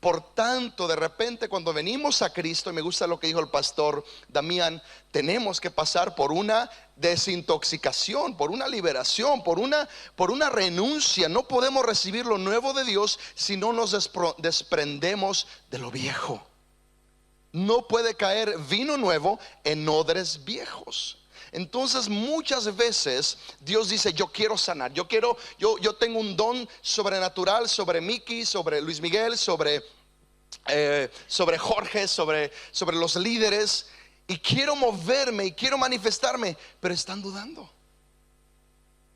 Por tanto, de repente cuando venimos a Cristo, y me gusta lo que dijo el pastor Damián, tenemos que pasar por una desintoxicación, por una liberación, por una renuncia. No podemos recibir lo nuevo de Dios si no nos desprendemos de lo viejo. No puede caer vino nuevo en odres viejos. Entonces muchas veces Dios dice, yo quiero sanar, yo tengo un don sobrenatural sobre Miki, sobre Luis Miguel, sobre Jorge, sobre los líderes, y quiero moverme y quiero manifestarme, pero están dudando,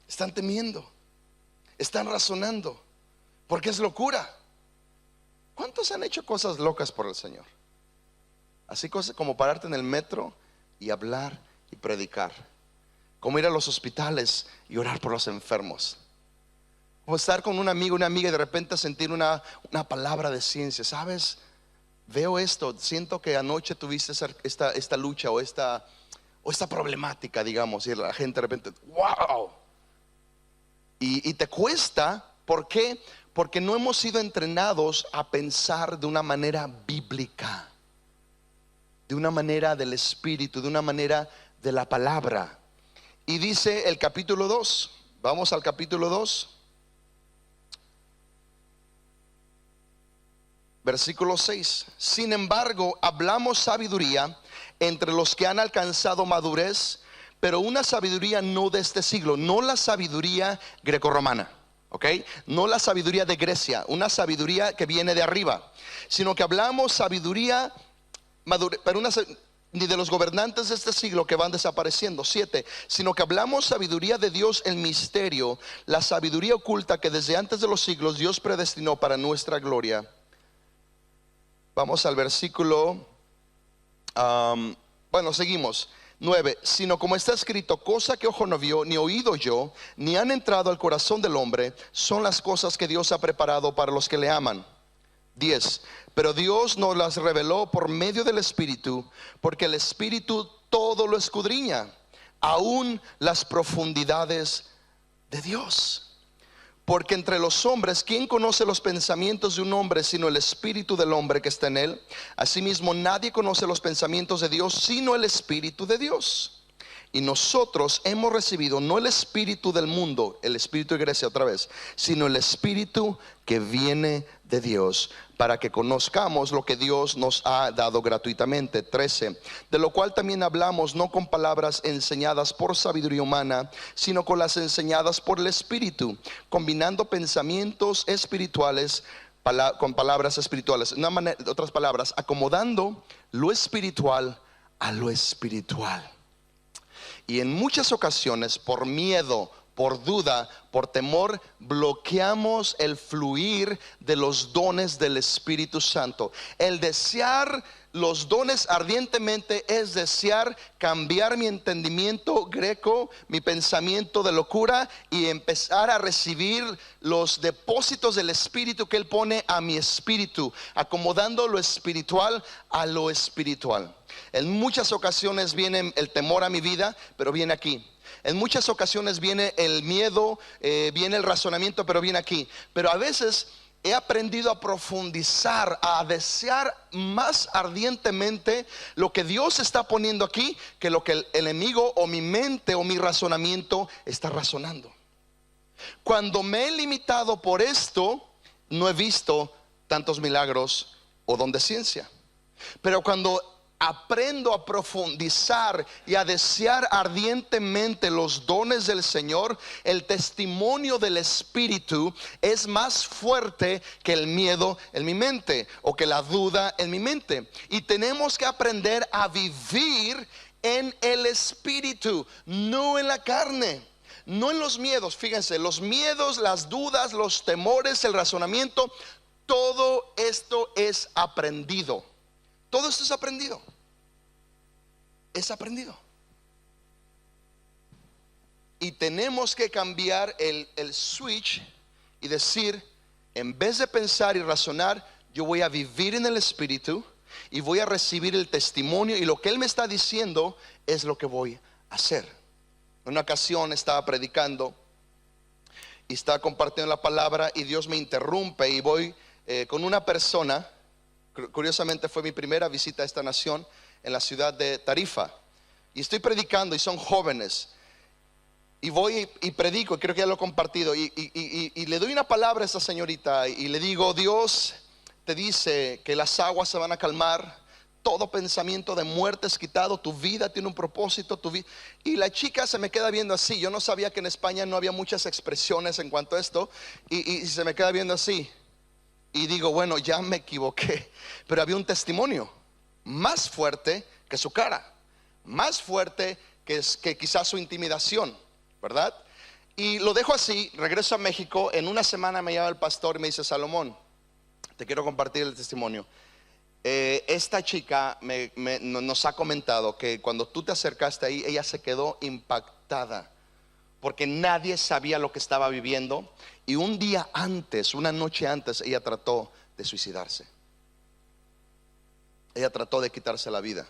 están temiendo, están razonando, porque es locura. ¿Cuántos han hecho cosas locas por el Señor? Así cosas como pararte en el metro y hablar y predicar, como ir a los hospitales y orar por los enfermos, o estar con un amigo, una amiga, y de repente sentir una palabra de ciencia. ¿Sabes? Veo esto, siento que anoche tuviste esta lucha o esta problemática, digamos, y la gente de repente, wow. Y te cuesta. ¿Por qué? Porque no hemos sido entrenados a pensar de una manera bíblica, de una manera del Espíritu, de una manera de la palabra. Y dice el capítulo 2, vamos al capítulo 2, versículo 6. Sin embargo, hablamos sabiduría entre los que han alcanzado madurez, pero una sabiduría no de este siglo, no la sabiduría grecorromana, ¿ok? No la sabiduría de Grecia, una sabiduría que viene de arriba, sino que hablamos sabiduría madura, pero ni de los gobernantes de este siglo que van desapareciendo. 7, sino que hablamos sabiduría de Dios en misterio, la sabiduría oculta que desde antes de los siglos Dios predestinó para nuestra gloria. Vamos al versículo, seguimos. 9, sino como está escrito, cosa que ojo no vio, ni oído yo, ni han entrado al corazón del hombre, son las cosas que Dios ha preparado para los que le aman. 10, pero Dios nos las reveló por medio del Espíritu, porque el Espíritu todo lo escudriña, aún las profundidades de Dios. Porque entre los hombres, ¿quién conoce los pensamientos de un hombre sino el espíritu del hombre que está en él? Asimismo, nadie conoce los pensamientos de Dios sino el Espíritu de Dios. Y nosotros hemos recibido no el espíritu del mundo, el espíritu de Grecia otra vez, sino el espíritu que viene de Dios, para que conozcamos lo que Dios nos ha dado gratuitamente. 13, de lo cual también hablamos, no con palabras enseñadas por sabiduría humana, sino con las enseñadas por el Espíritu, combinando pensamientos espirituales con palabras espirituales. Otras palabras, acomodando lo espiritual a lo espiritual. Y en muchas ocasiones, por miedo, por duda, por temor, bloqueamos el fluir de los dones del Espíritu Santo. El desear los dones ardientemente es desear cambiar mi entendimiento greco, mi pensamiento de locura, y empezar a recibir los depósitos del Espíritu que Él pone a mi espíritu, acomodando lo espiritual a lo espiritual. En muchas ocasiones viene el temor a mi vida, pero viene aquí. En muchas ocasiones viene el miedo, viene el razonamiento, pero viene aquí. Pero a veces he aprendido a profundizar, a desear más ardientemente lo que Dios está poniendo aquí, que lo que el enemigo o mi mente o mi razonamiento está razonando. Cuando me he limitado por esto, no he visto tantos milagros o don de ciencia. Pero cuando aprendo a profundizar y a desear ardientemente los dones del Señor, el testimonio del Espíritu es más fuerte que el miedo en mi mente o que la duda en mi mente. Y tenemos que aprender a vivir en el Espíritu, no en la carne, no en los miedos. Fíjense, los miedos, las dudas, los temores, el razonamiento, todo esto es aprendido. Todo esto es aprendido. Es aprendido. Y tenemos que cambiar el switch y decir, en vez de pensar y razonar, yo voy a vivir en el Espíritu y voy a recibir el testimonio, y lo que Él me está diciendo es lo que voy a hacer. En una ocasión estaba predicando y estaba compartiendo la palabra, y Dios me interrumpe, y voy con una persona. Curiosamente fue mi primera visita a esta nación, en la ciudad de Tarifa, y estoy predicando y son jóvenes, y voy y predico, creo que ya lo he compartido, y le doy una palabra a esta señorita y le digo: Dios te dice que las aguas se van a calmar, todo pensamiento de muerte es quitado, tu vida tiene un propósito, tu vida. Y la chica se me queda viendo así. Yo no sabía que en España no había muchas expresiones en cuanto a esto, y se me queda viendo así. Y digo, bueno, ya me equivoqué. Pero había un testimonio más fuerte que su cara, más fuerte que quizás su intimidación, ¿verdad? Y lo dejo así, regreso a México. En una semana me llama el pastor y me dice: Salomón, te quiero compartir el testimonio. Esta chica nos ha comentado que cuando tú te acercaste ahí, ella se quedó impactada, porque nadie sabía lo que estaba viviendo. Y un día antes, una noche antes, ella trató de suicidarse. Ella trató de quitarse la vida.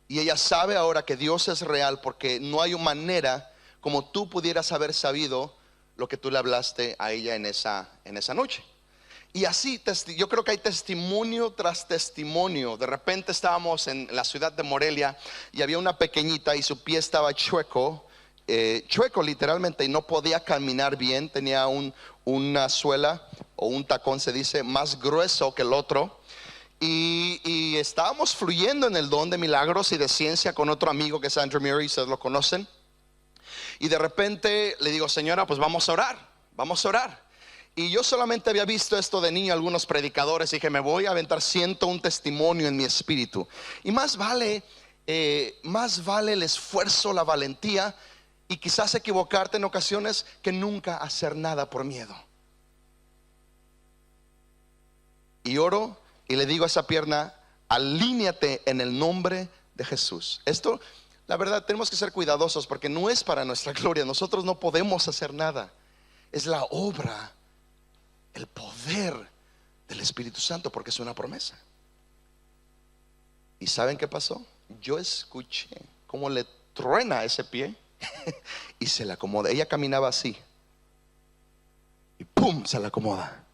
Y ella sabe ahora que Dios es real, porque no hay manera como tú pudieras haber sabido lo que tú le hablaste a ella en esa noche. Y así, yo creo que hay testimonio tras testimonio. De repente estábamos en la ciudad de Morelia y había una pequeñita y su pie estaba chueco, chueco literalmente, y no podía caminar bien. Tenía una suela o un tacón, se dice, más grueso que el otro. Y estábamos fluyendo en el don de milagros y de ciencia con otro amigo que es Andrew Murray, ustedes lo conocen. Y de repente le digo: señora, pues vamos a orar, vamos a orar. Y yo solamente había visto esto de niño, algunos predicadores, y dije: me voy a aventar, siento un testimonio en mi espíritu. Y más vale el esfuerzo, la valentía, y quizás equivocarte en ocasiones, que nunca hacer nada por miedo. Y oro y le digo a esa pierna: alíñate en el nombre de Jesús. Esto, la verdad, tenemos que ser cuidadosos, porque no es para nuestra gloria. Nosotros no podemos hacer nada. Es la obra, el poder del Espíritu Santo, porque es una promesa. ¿Y saben qué pasó? Yo escuché cómo le truena ese pie y se le acomoda. Ella caminaba así y ¡pum! Se le acomoda.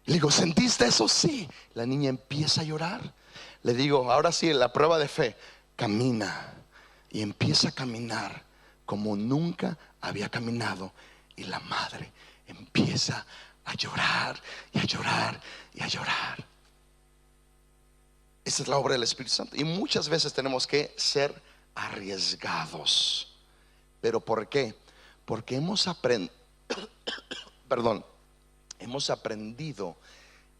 Le digo: ¿sentiste eso? Sí. La niña empieza a llorar. Le digo: ahora sí, la prueba de fe. Camina. Y empieza a caminar como nunca había caminado. Y la madre empieza a llorar y a llorar y a llorar. Esa es la obra del Espíritu Santo. Y muchas veces tenemos que ser arriesgados. ¿Pero por qué? Porque hemos aprendido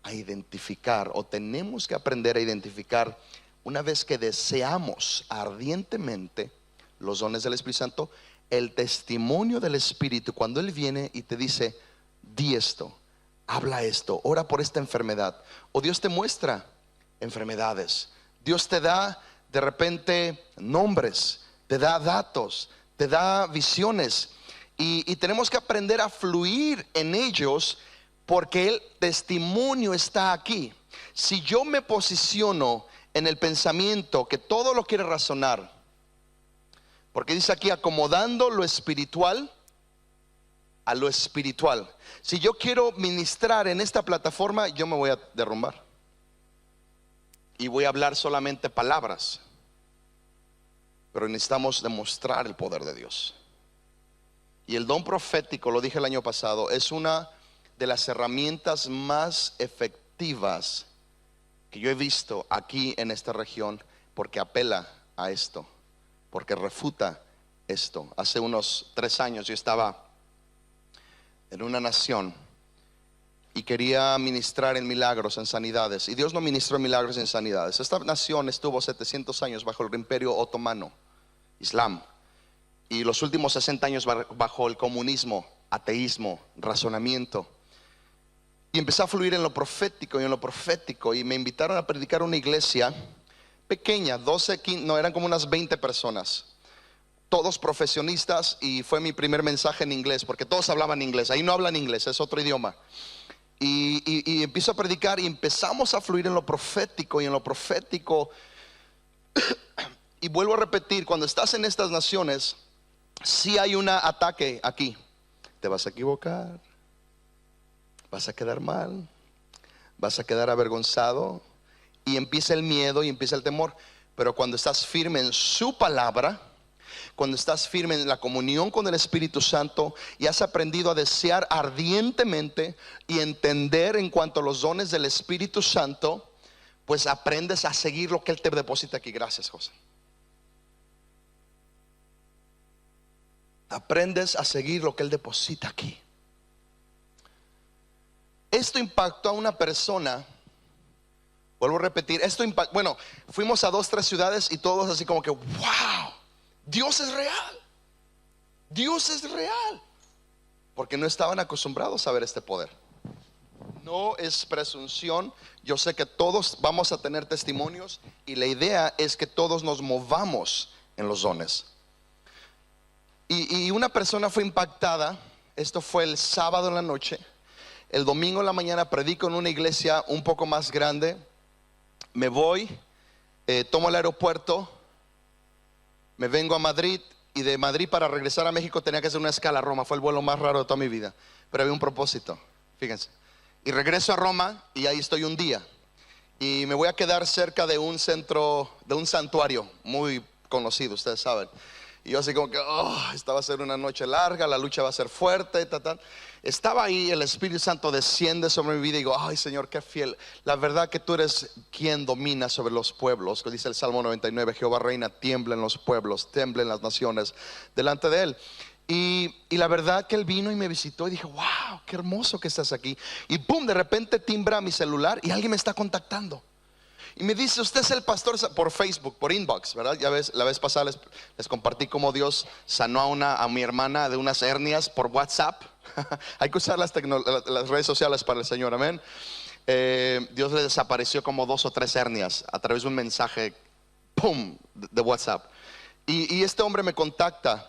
a identificar, o tenemos que aprender a identificar, una vez que deseamos ardientemente los dones del Espíritu Santo, el testimonio del Espíritu. Cuando Él viene y te dice: di esto, habla esto, ora por esta enfermedad, o Dios te muestra enfermedades, Dios te da de repente nombres, te da datos, te da visiones, y tenemos que aprender a fluir en ellos, porque el testimonio está aquí. Si yo me posiciono en el pensamiento que todo lo quiere razonar, porque dice aquí acomodando lo espiritual a lo espiritual. Si yo quiero ministrar en esta plataforma, yo me voy a derrumbar y voy a hablar solamente palabras, pero necesitamos demostrar el poder de Dios. Y el don profético, lo dije el año pasado, es una de las herramientas más efectivas que yo he visto aquí en esta región, porque apela a esto, porque refuta esto. Hace unos 3 años yo estaba en una nación y quería ministrar en milagros, en sanidades, y Dios no ministró en milagros, en sanidades. Esta nación estuvo 700 años bajo el imperio otomano, Islam, y los últimos 60 años bajo el comunismo, ateísmo, razonamiento. Y empecé a fluir en lo profético y en lo profético, y me invitaron a predicar una iglesia pequeña, 12, 15, no, eran como unas 20 personas, todos profesionistas, y fue mi primer mensaje en inglés, porque todos hablaban inglés. Ahí no hablan inglés, es otro idioma. Y empiezo a predicar, y empezamos a fluir en lo profético y en lo profético. Y vuelvo a repetir, cuando estás en estas naciones, si hay un ataque aquí, te vas a equivocar, vas a quedar mal, vas a quedar avergonzado, y empieza el miedo y empieza el temor. Pero cuando estás firme en su palabra, cuando estás firme en la comunión con el Espíritu Santo, y has aprendido a desear ardientemente y entender en cuanto a los dones del Espíritu Santo, pues aprendes a seguir lo que Él te deposita aquí. Gracias, José. Aprendes a seguir lo que Él deposita aquí. Esto impactó a una persona. Vuelvo a repetir, esto impactó. Bueno, fuimos a 2, 3 ciudades y todos así como que wow, Dios es real. Dios es real. Porque no estaban acostumbrados a ver este poder. No es presunción. Yo sé que todos vamos a tener testimonios, y la idea es que todos nos movamos en los dones. Y una persona fue impactada. Esto fue el sábado en la noche. El domingo en la mañana predico en una iglesia un poco más grande. Me voy, tomo el aeropuerto, me vengo a Madrid, y de Madrid para regresar a México tenía que hacer una escala a Roma. Fue el vuelo más raro de toda mi vida, pero había un propósito, fíjense. Y regreso a Roma, y ahí estoy un día, y me voy a quedar cerca de un centro, de un santuario muy conocido, ustedes saben. Y yo así como que esta va a ser una noche larga, la lucha va a ser fuerte, Estaba ahí, el Espíritu Santo desciende sobre mi vida, y digo, ay Señor, qué fiel. La verdad que tú eres quien domina sobre los pueblos. Dice el Salmo 99, Jehová reina, tiemblen los pueblos, tiemblen las naciones delante de Él. Y la verdad que Él vino y me visitó, y dije, wow, qué hermoso que estás aquí. Y pum, de repente timbra mi celular y alguien me está contactando. Y me dice, usted es el pastor, por Facebook, por inbox, ¿verdad? Ya ves, la vez pasada les compartí cómo Dios sanó a mi hermana de unas hernias por WhatsApp. Hay que usar las redes sociales para el Señor, amén. Dios le desapareció como 2 o 3 hernias a través de un mensaje, pum, de WhatsApp. Y este hombre me contacta.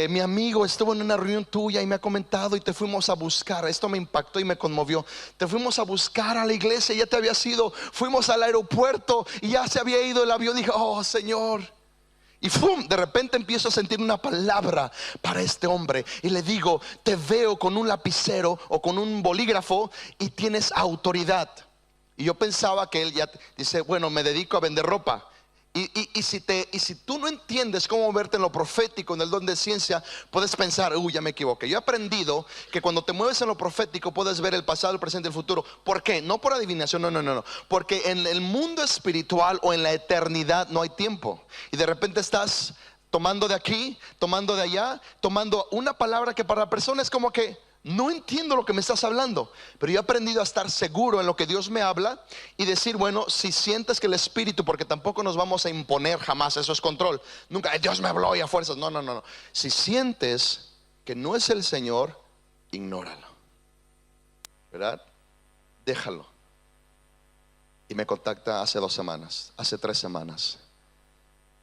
Mi amigo estuvo en una reunión tuya y me ha comentado, y te fuimos a buscar. Esto me impactó y me conmovió. Te fuimos a buscar a la iglesia, ya te habías ido. Fuimos al aeropuerto y ya se había ido el avión. Dije, oh Señor. Y ¡fum! De repente empiezo a sentir una palabra para este hombre, y le digo, te veo con un lapicero o con un bolígrafo y tienes autoridad. Y yo pensaba que él ya dice, bueno, me dedico a vender ropa. Y si tú no entiendes cómo verte en lo profético, en el don de ciencia, puedes pensar, ya me equivoqué. Yo he aprendido que cuando te mueves en lo profético puedes ver el pasado, el presente y el futuro. ¿Por qué? No por adivinación, no. Porque en el mundo espiritual o en la eternidad no hay tiempo. Y de repente estás tomando de aquí, tomando de allá, tomando una palabra que para la persona es como que no entiendo lo que me estás hablando, pero yo he aprendido a estar seguro en lo que Dios me habla, y decir, bueno, si sientes que el Espíritu, porque tampoco nos vamos a imponer jamás, eso es control. Nunca, Dios me habló y a fuerzas. No. Si sientes que no es el Señor, ignóralo, ¿verdad? Déjalo. y me contacta hace 2 semanas, hace 3 semanas.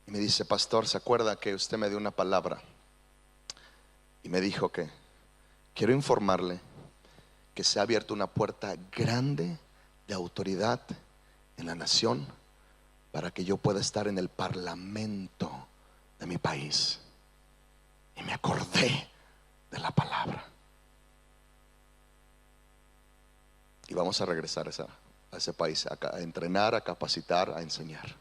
Y me dice: pastor, ¿se acuerda que usted me dio una palabra? Y me dijo que quiero informarle que se ha abierto una puerta grande de autoridad en la nación para que yo pueda estar en el parlamento de mi país. Y me acordé de la palabra. Y vamos a regresar a ese país, a entrenar, a capacitar, a enseñar.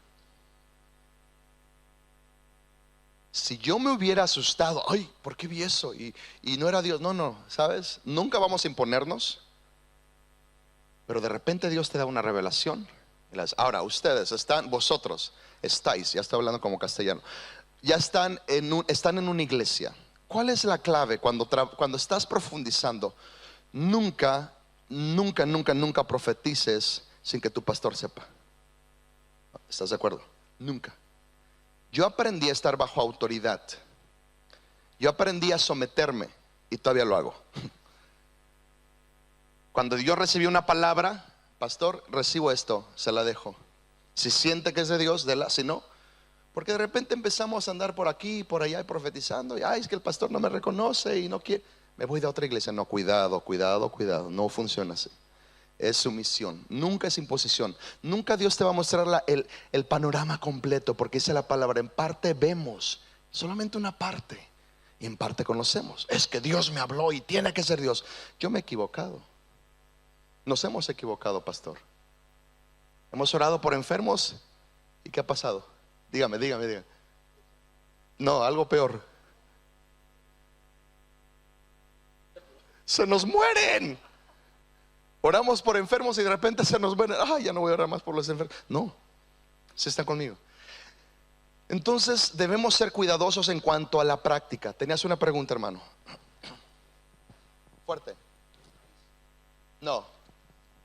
Si yo me hubiera asustado, ay, ¿por qué vi eso? Y no era Dios. No, ¿sabes? Nunca vamos a imponernos. Pero de repente Dios te da una revelación. Ahora ustedes vosotros estáis, ya estoy hablando como castellano, ya están en una iglesia. ¿Cuál es la clave cuando estás profundizando? Nunca profetices sin que tu pastor sepa. ¿Estás de acuerdo? Nunca. Yo aprendí a estar bajo autoridad. Yo aprendí a someterme y todavía lo hago. Cuando yo recibí una palabra, pastor, recibo esto, se la dejo. Si siente que es de Dios, déla. Si no, porque de repente empezamos a andar por aquí y por allá profetizando. Y ay, es que el pastor no me reconoce y no quiere. Me voy de otra iglesia. No, cuidado. No funciona así. Es sumisión, nunca es imposición. Nunca Dios te va a mostrar el panorama completo, porque dice la palabra: en parte vemos, solamente una parte, y en parte conocemos. Es que Dios me habló y tiene que ser Dios. Yo me he equivocado. Nos hemos equivocado, pastor. Hemos orado por enfermos. ¿Y qué ha pasado? Dígame. No, algo peor. Se nos mueren. Oramos por enfermos y de repente se nos mueren. Ay, ya no voy a orar más por los enfermos. No, si están conmigo. Entonces debemos ser cuidadosos en cuanto a la práctica. Tenías una pregunta, hermano. Fuerte. No,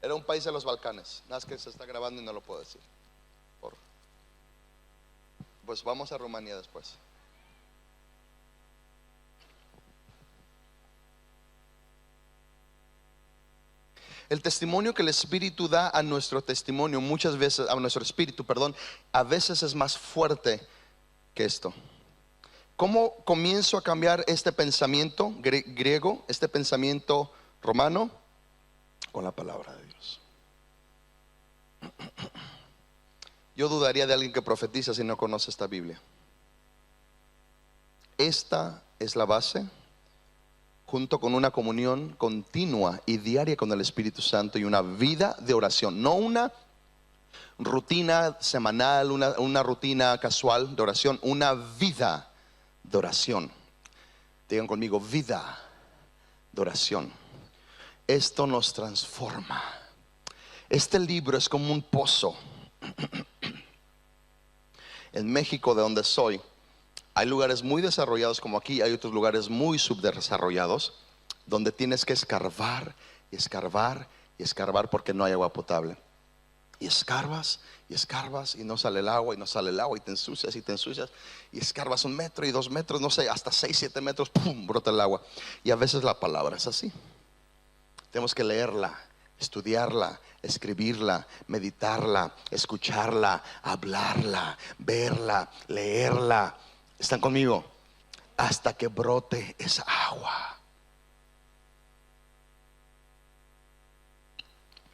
era un país de los Balcanes. Nada más que se está grabando y no lo puedo decir. Pues vamos a Rumanía después. El testimonio que el Espíritu da a nuestro testimonio, muchas veces, a nuestro espíritu, a veces es más fuerte que esto. ¿Cómo comienzo a cambiar este pensamiento griego, este pensamiento romano? Con la palabra de Dios. Yo dudaría de alguien que profetiza si no conoce esta Biblia. Esta es la base, junto con una comunión continua y diaria con el Espíritu Santo y una vida de oración. No una rutina semanal, una rutina casual de oración, una vida de oración. Digan conmigo: vida de oración. Esto nos transforma. Este libro es como un pozo. En México, de donde soy, hay lugares muy desarrollados como aquí, hay otros lugares muy subdesarrollados, donde tienes que escarbar y escarbar y escarbar porque no hay agua potable. Y escarbas y no sale el agua, y no sale el agua, y te ensucias y escarbas 1 metro y 2 metros, no sé, hasta 6, 7 metros, ¡pum!, brota el agua. Y a veces la palabra es así. Tenemos que leerla, estudiarla, escribirla, meditarla, escucharla, hablarla, verla, leerla. ¿Están conmigo? Hasta que brote esa agua.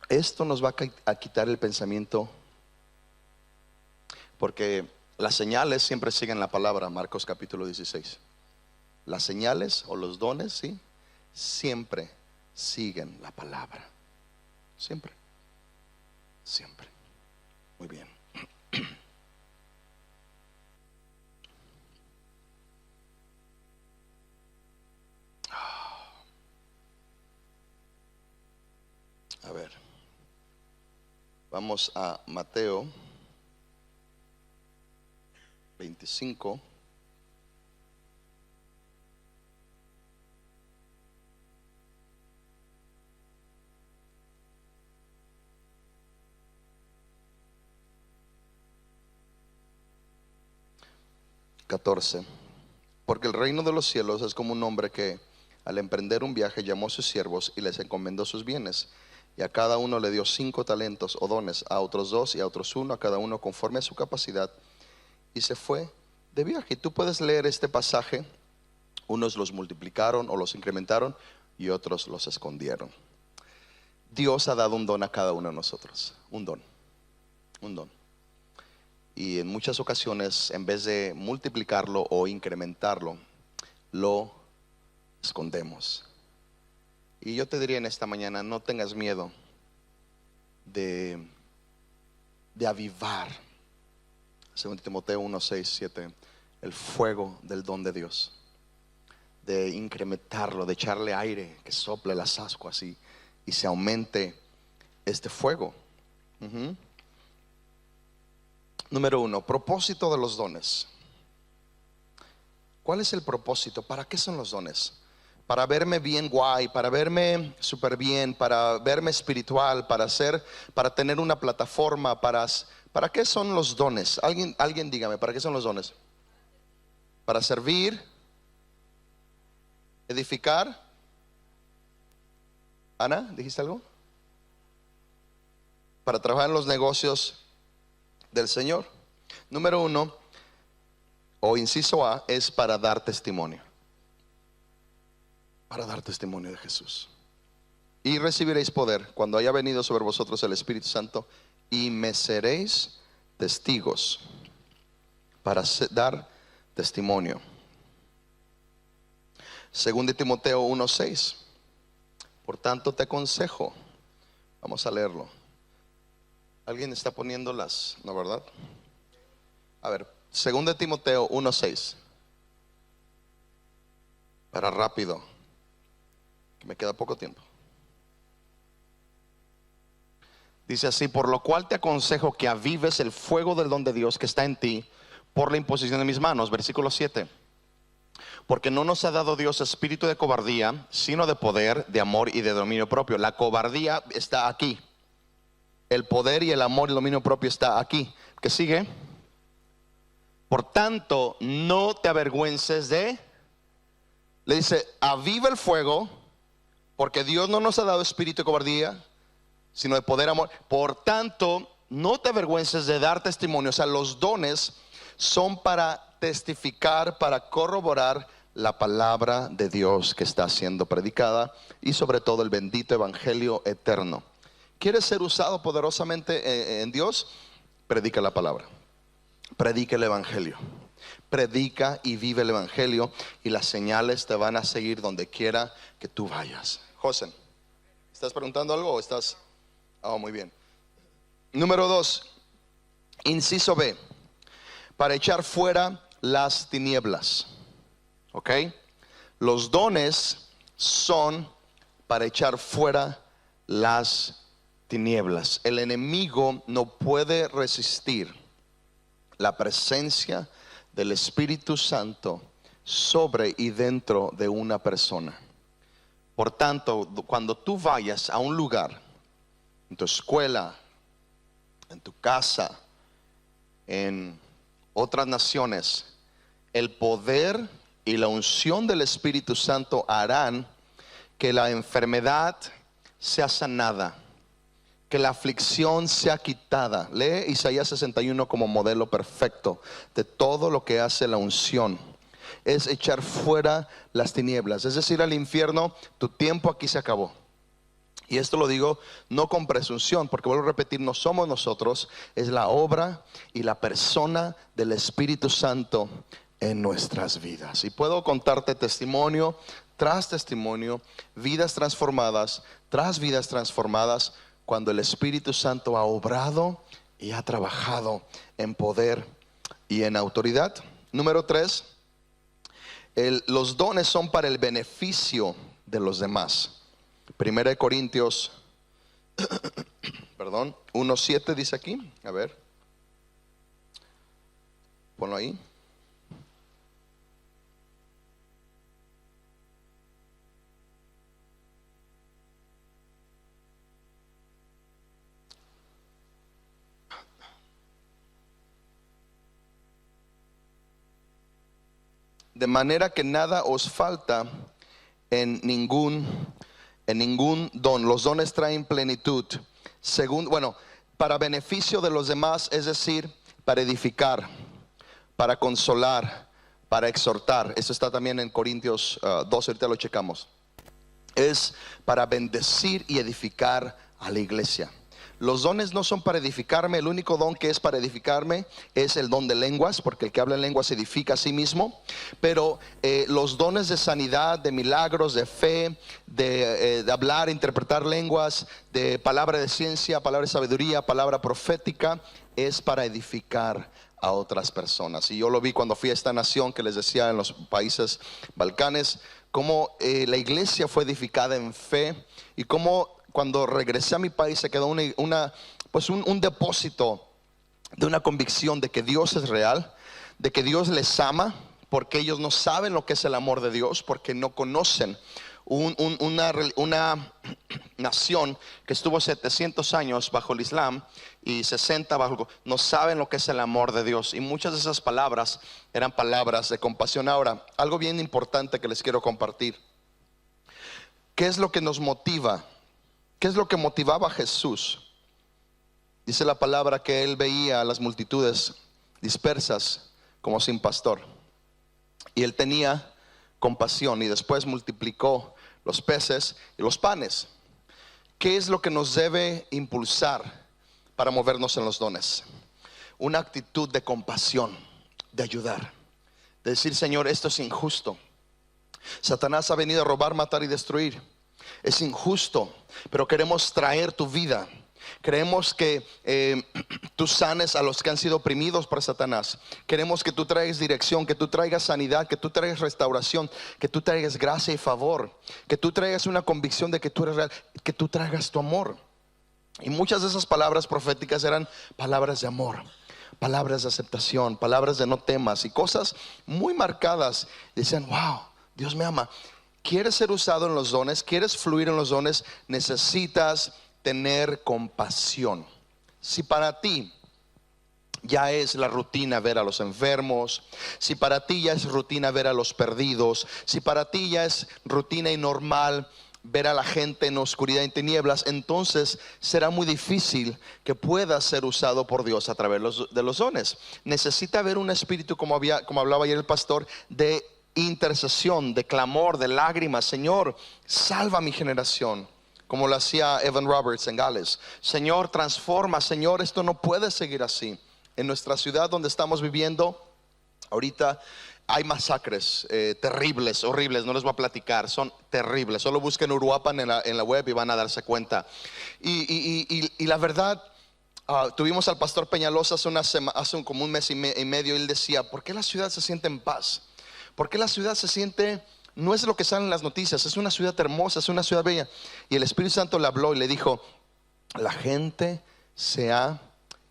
Esto nos va a quitar el pensamiento, porque las señales siempre siguen la palabra. Marcos capítulo 16. Las señales o los dones, ¿sí?, siempre siguen la palabra. Siempre. Muy bien. A ver, vamos a Mateo 25. Porque el reino de los cielos es como un hombre que al emprender un viaje llamó a sus siervos y les encomendó sus bienes. y a cada uno le dio 5 talentos o dones, a otros 2 y a otros 1, a cada uno conforme a su capacidad, y se fue de viaje. Y tú puedes leer este pasaje. Unos los multiplicaron o los incrementaron y otros los escondieron. Dios ha dado un don a cada uno de nosotros, un don, un don. Y en muchas ocasiones, en vez de multiplicarlo o incrementarlo, lo escondemos. Y yo te diría en esta mañana, no tengas miedo de avivar, según Timoteo 1, 6, 7, el fuego del don de Dios, de incrementarlo, de echarle aire, que sople las ascuas y se aumente este fuego. Número 1, propósito de los dones. ¿Cuál es el propósito? ¿Para qué son los dones? Para verme bien guay, para verme súper bien, para verme espiritual, para tener una plataforma. ¿Para qué son los dones? Alguien dígame, ¿para qué son los dones? Para servir, edificar. Ana, ¿dijiste algo? Para trabajar en los negocios del Señor. Número 1, o inciso A, es para dar testimonio. Para dar testimonio de Jesús. Y recibiréis poder cuando haya venido sobre vosotros el Espíritu Santo, y me seréis testigos. Para dar testimonio. Según de Timoteo 1:6. Por tanto te aconsejo. Vamos a leerlo. ¿Alguien está poniendo las? No, ¿verdad? A ver, según de Timoteo 1:6. Para rápido, que me queda poco tiempo. Dice así: por lo cual te aconsejo que avives el fuego del don de Dios que está en ti por la imposición de mis manos. Versículo 7. Porque no nos ha dado Dios espíritu de cobardía, sino de poder, de amor y de dominio propio. La cobardía está aquí. El poder y el amor y el dominio propio está aquí. ¿Qué sigue? Por tanto, no te avergüences de. Le dice, aviva el fuego, porque Dios no nos ha dado espíritu de cobardía, sino de poder, amor. Por tanto, no te avergüences de dar testimonio. O sea, los dones son para testificar, para corroborar la palabra de Dios que está siendo predicada, y sobre todo el bendito evangelio eterno. ¿Quieres ser usado poderosamente en Dios? Predica la palabra, predica el evangelio, predica y vive el evangelio, y las señales te van a seguir donde quiera que tú vayas. José, ¿estás preguntando algo o estás? Oh, muy bien. Número 2, inciso B, para echar fuera las tinieblas. ¿Ok? Los dones son para echar fuera las tinieblas. El enemigo no puede resistir la presencia del Espíritu Santo sobre y dentro de una persona. Por tanto, cuando tú vayas a un lugar, en tu escuela, en tu casa, en otras naciones, el poder y la unción del Espíritu Santo harán que la enfermedad sea sanada, que la aflicción sea quitada. Lee Isaías 61 como modelo perfecto de todo lo que hace la unción. Es echar fuera las tinieblas, es decir, al infierno, tu tiempo aquí se acabó. Y esto lo digo no con presunción, porque vuelvo a repetir, no somos nosotros, es la obra y la persona del Espíritu Santo en nuestras vidas. Y puedo contarte testimonio tras testimonio, vidas transformadas tras vidas transformadas, cuando el Espíritu Santo ha obrado y ha trabajado en poder y en autoridad. Número 3, los dones son para el beneficio de los demás. Primera de Corintios 1:7 dice aquí. A ver, ponlo ahí. De manera que nada os falta en ningún en ningún don. Los dones traen plenitud. Bueno, para beneficio de los demás, es decir, para edificar, para consolar, para exhortar. Eso está también en Corintios 12, ahorita lo checamos. Es para bendecir y edificar a la iglesia. Los dones no son para edificarme. El único don que es para edificarme es el don de lenguas, porque el que habla en lenguas se edifica a sí mismo. Pero los dones de sanidad, de milagros, de fe, de hablar, interpretar lenguas, de palabra de ciencia, palabra de sabiduría, palabra profética, es para edificar a otras personas. Y yo lo vi cuando fui a esta nación que les decía, en los países Balcanes, cómo la iglesia fue edificada en fe, y cómo cuando regresé a mi país se quedó un depósito de una convicción de que Dios es real, de que Dios les ama, porque ellos no saben lo que es el amor de Dios, porque no conocen una nación que estuvo 700 años bajo el Islam y 60 no saben lo que es el amor de Dios. Y muchas de esas palabras eran palabras de compasión. Ahora, algo bien importante que les quiero compartir. ¿Qué es lo que nos motiva? ¿Qué es lo que motivaba a Jesús? Dice la palabra que él veía a las multitudes dispersas como sin pastor, y él tenía compasión, y después multiplicó los peces y los panes. ¿Qué es lo que nos debe impulsar para movernos en los dones? Una actitud de compasión, de ayudar, de decir: Señor, esto es injusto. Satanás ha venido a robar, matar y destruir. Es injusto, pero queremos traer tu vida. Queremos que tú sanes a los que han sido oprimidos por Satanás. Queremos que tú traigas dirección, que tú traigas sanidad, que tú traigas restauración, que tú traigas gracia y favor, que tú traigas una convicción de que tú eres real, que tú traigas tu amor. Y muchas de esas palabras proféticas eran palabras de amor, palabras de aceptación, palabras de no temas, y cosas muy marcadas. Decían: wow, Dios me ama. ¿Quieres ser usado en los dones? ¿Quieres fluir en los dones? Necesitas tener compasión. Si para ti ya es la rutina ver a los enfermos, si para ti ya es rutina ver a los perdidos, si para ti ya es rutina y normal ver a la gente en oscuridad y tinieblas, entonces será muy difícil que puedas ser usado por Dios a través de los dones. Necesita haber un espíritu, como hablaba ayer el pastor, de intercesión, de clamor, de lágrimas. Señor, salva a mi generación, como lo hacía Evan Roberts en Gales. Señor, transforma. Señor, esto no puede seguir así. En nuestra ciudad donde estamos viviendo ahorita hay masacres terribles, horribles. No les voy a platicar, son terribles. Solo busquen Uruapan en la web y van a darse cuenta. Y la verdad, tuvimos al pastor Peñalosa hace como un mes y medio. Y él decía: ¿por qué la ciudad se siente en paz? ¿Por qué la ciudad se siente? No es lo que sale en las noticias. Es una ciudad hermosa, es una ciudad bella. Y el Espíritu Santo le habló y le dijo: la gente se ha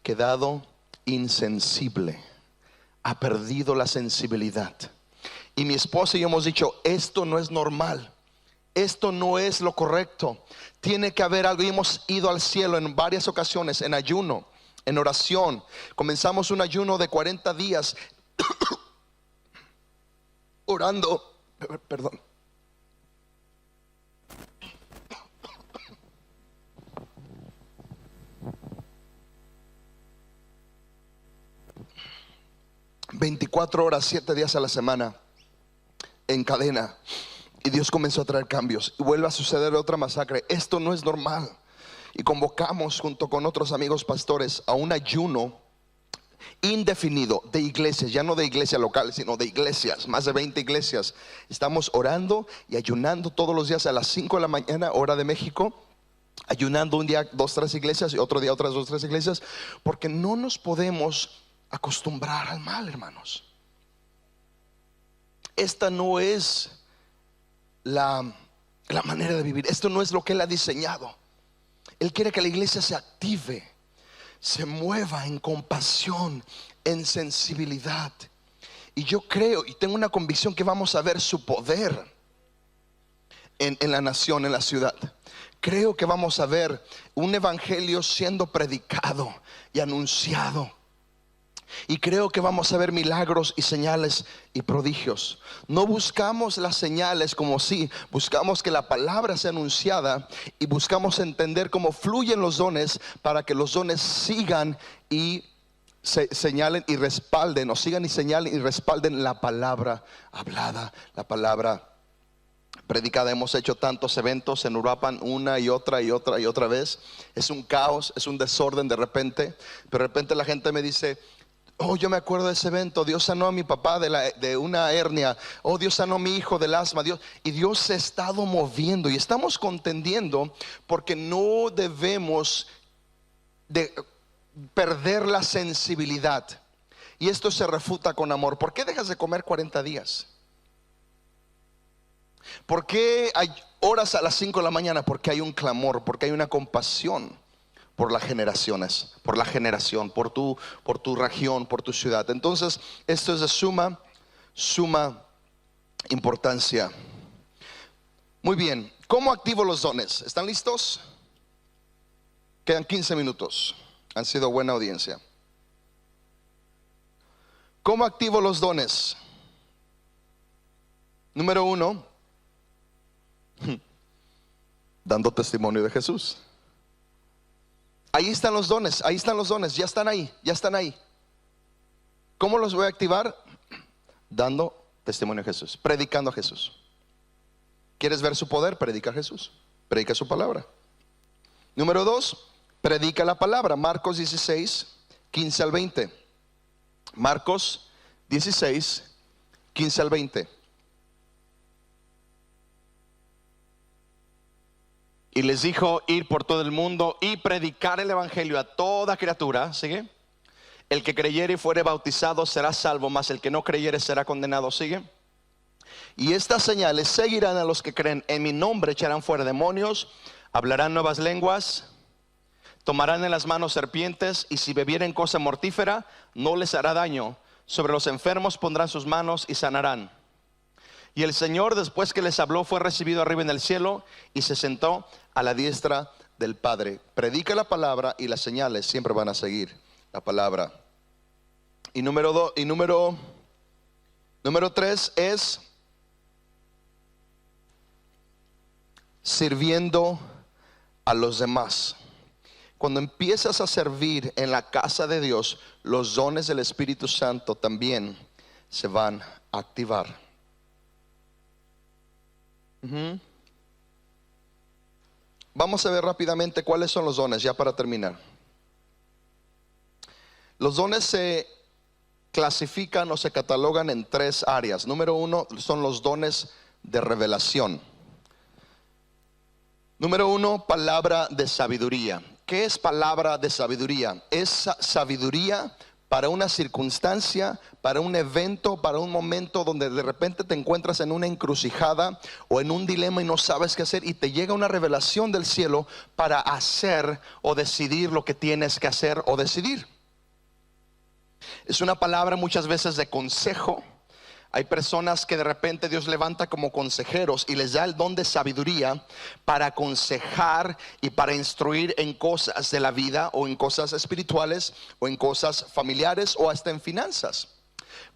quedado insensible, ha perdido la sensibilidad. Y mi esposa y yo hemos dicho: esto no es normal, esto no es lo correcto, tiene que haber algo. Y hemos ido al cielo en varias ocasiones, en ayuno, en oración. Comenzamos un ayuno de 40 días orando, perdón, ...24 horas, 7 días a la semana, en cadena. Y Dios comenzó a traer cambios. Y vuelve a suceder otra masacre. Esto no es normal. Y convocamos junto con otros amigos pastores a un ayuno indefinido de iglesias, ya no de iglesias locales, sino de iglesias, más de 20 iglesias. Estamos orando y ayunando todos los días a las 5 de la mañana, hora de México. Ayunando un día 2, 3 iglesias y otro día otras 2, 3 iglesias, porque no nos podemos acostumbrar al mal, hermanos. Esta no es la manera de vivir. Esto no es lo que Él ha diseñado. Él quiere que la iglesia se active, se mueva en compasión, en sensibilidad. Y yo creo y tengo una convicción que vamos a ver su poder en la nación, en la ciudad. Creo que vamos a ver un evangelio siendo predicado y anunciado. Y creo que vamos a ver milagros y señales y prodigios. No buscamos las señales como si, buscamos que la palabra sea anunciada y buscamos entender cómo fluyen los dones para que los dones sigan y señalen y respalden, o sigan y señalen y respalden la palabra hablada, la palabra predicada. Hemos hecho tantos eventos en Uruapan, una y otra y otra y otra vez. Es un caos, es un desorden de repente. Pero de repente la gente me dice: oh, yo me acuerdo de ese evento. Dios sanó a mi papá de una hernia. Oh, Dios sanó a mi hijo del asma. Y Dios se ha estado moviendo y estamos contendiendo, porque no debemos de perder la sensibilidad. Y esto se refuta con amor. ¿Por qué dejas de comer 40 días? ¿Por qué hay horas a las 5 de la mañana? Porque hay un clamor, porque hay una compasión por las generaciones, por la generación, por tu región, por tu ciudad. Entonces, esto es de suma importancia. Muy bien, ¿cómo activo los dones? ¿Están listos? Quedan 15 minutos. Han sido buena audiencia. ¿Cómo activo los dones? Número 1, dando testimonio de Jesús. Ahí están los dones, ya están ahí. ¿Cómo los voy a activar? Dando testimonio a Jesús, predicando a Jesús. ¿Quieres ver su poder? Predica a Jesús, predica su palabra. Número 2, predica la palabra. Marcos 16, 15 al 20. Marcos 16, 15 al 20.
Y les dijo: ir por todo el mundo y predicar el evangelio a toda criatura. ¿Sigue? El que creyere y fuere bautizado será salvo, mas el que no creyere será condenado. ¿Sigue?
Y estas señales seguirán a los que creen. En mi nombre echarán fuera demonios,
hablarán nuevas lenguas, tomarán en las manos serpientes, y si bebieren cosa mortífera no les hará daño. Sobre los enfermos pondrán sus manos y sanarán. Y el Señor, después que les habló, fue recibido arriba en el cielo y se sentó
a la diestra del Padre. Predica la palabra y las señales siempre van a seguir la palabra. Y número 3 es sirviendo a los demás. Cuando empiezas a servir en la casa de Dios, los dones del Espíritu Santo también se van a activar. Vamos a ver rápidamente cuáles son los dones, ya para terminar. Los dones se clasifican o se catalogan en 3 áreas. Número 1 son los dones de revelación. Número 1, palabra de sabiduría. ¿Qué es palabra de sabiduría? Es sabiduría para una circunstancia, para un evento, para un momento donde de repente te encuentras en una encrucijada o en un dilema y no sabes qué hacer, y te llega una revelación del cielo para hacer o decidir lo que tienes que hacer o decidir. Es una palabra muchas veces de consejo. Hay personas que de repente Dios levanta como consejeros y les da el don de sabiduría para aconsejar y para instruir en cosas de la vida, o en cosas espirituales, o en cosas familiares, o hasta en finanzas.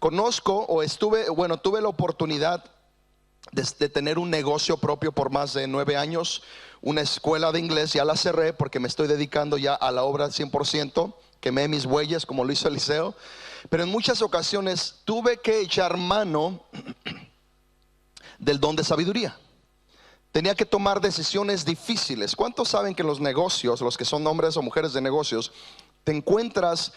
Tuve la oportunidad de tener un negocio propio por más de 9 años. Una escuela de inglés, ya la cerré porque me estoy dedicando ya a la obra 100%. Quemé mis huellas como lo hizo Eliseo. Pero en muchas ocasiones tuve que echar mano del don de sabiduría. Tenía que tomar decisiones difíciles. ¿Cuántos saben que en los negocios, los que son hombres o mujeres de negocios, te encuentras,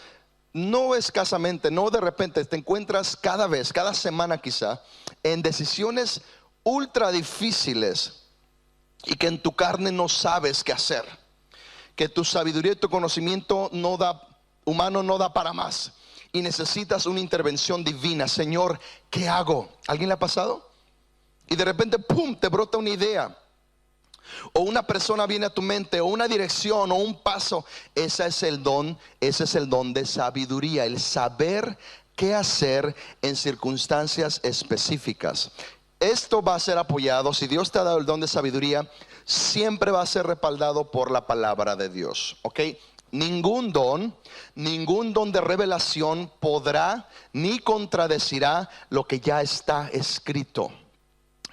no escasamente, no de repente, te encuentras cada semana quizá, en decisiones ultra difíciles, y que en tu carne no sabes qué hacer, que tu sabiduría y tu conocimiento humano no da para más, y necesitas una intervención divina? Señor, ¿qué hago? ¿Alguien le ha pasado? Y de repente, ¡pum!, te brota una idea, o una persona viene a tu mente, o una dirección, o un paso. Ese es el don de sabiduría, el saber qué hacer en circunstancias específicas. Esto va a ser apoyado, si Dios te ha dado el don de sabiduría, siempre va a ser respaldado por la palabra de Dios, ¿ok?
ningún don de revelación podrá ni contradecirá lo que ya está escrito.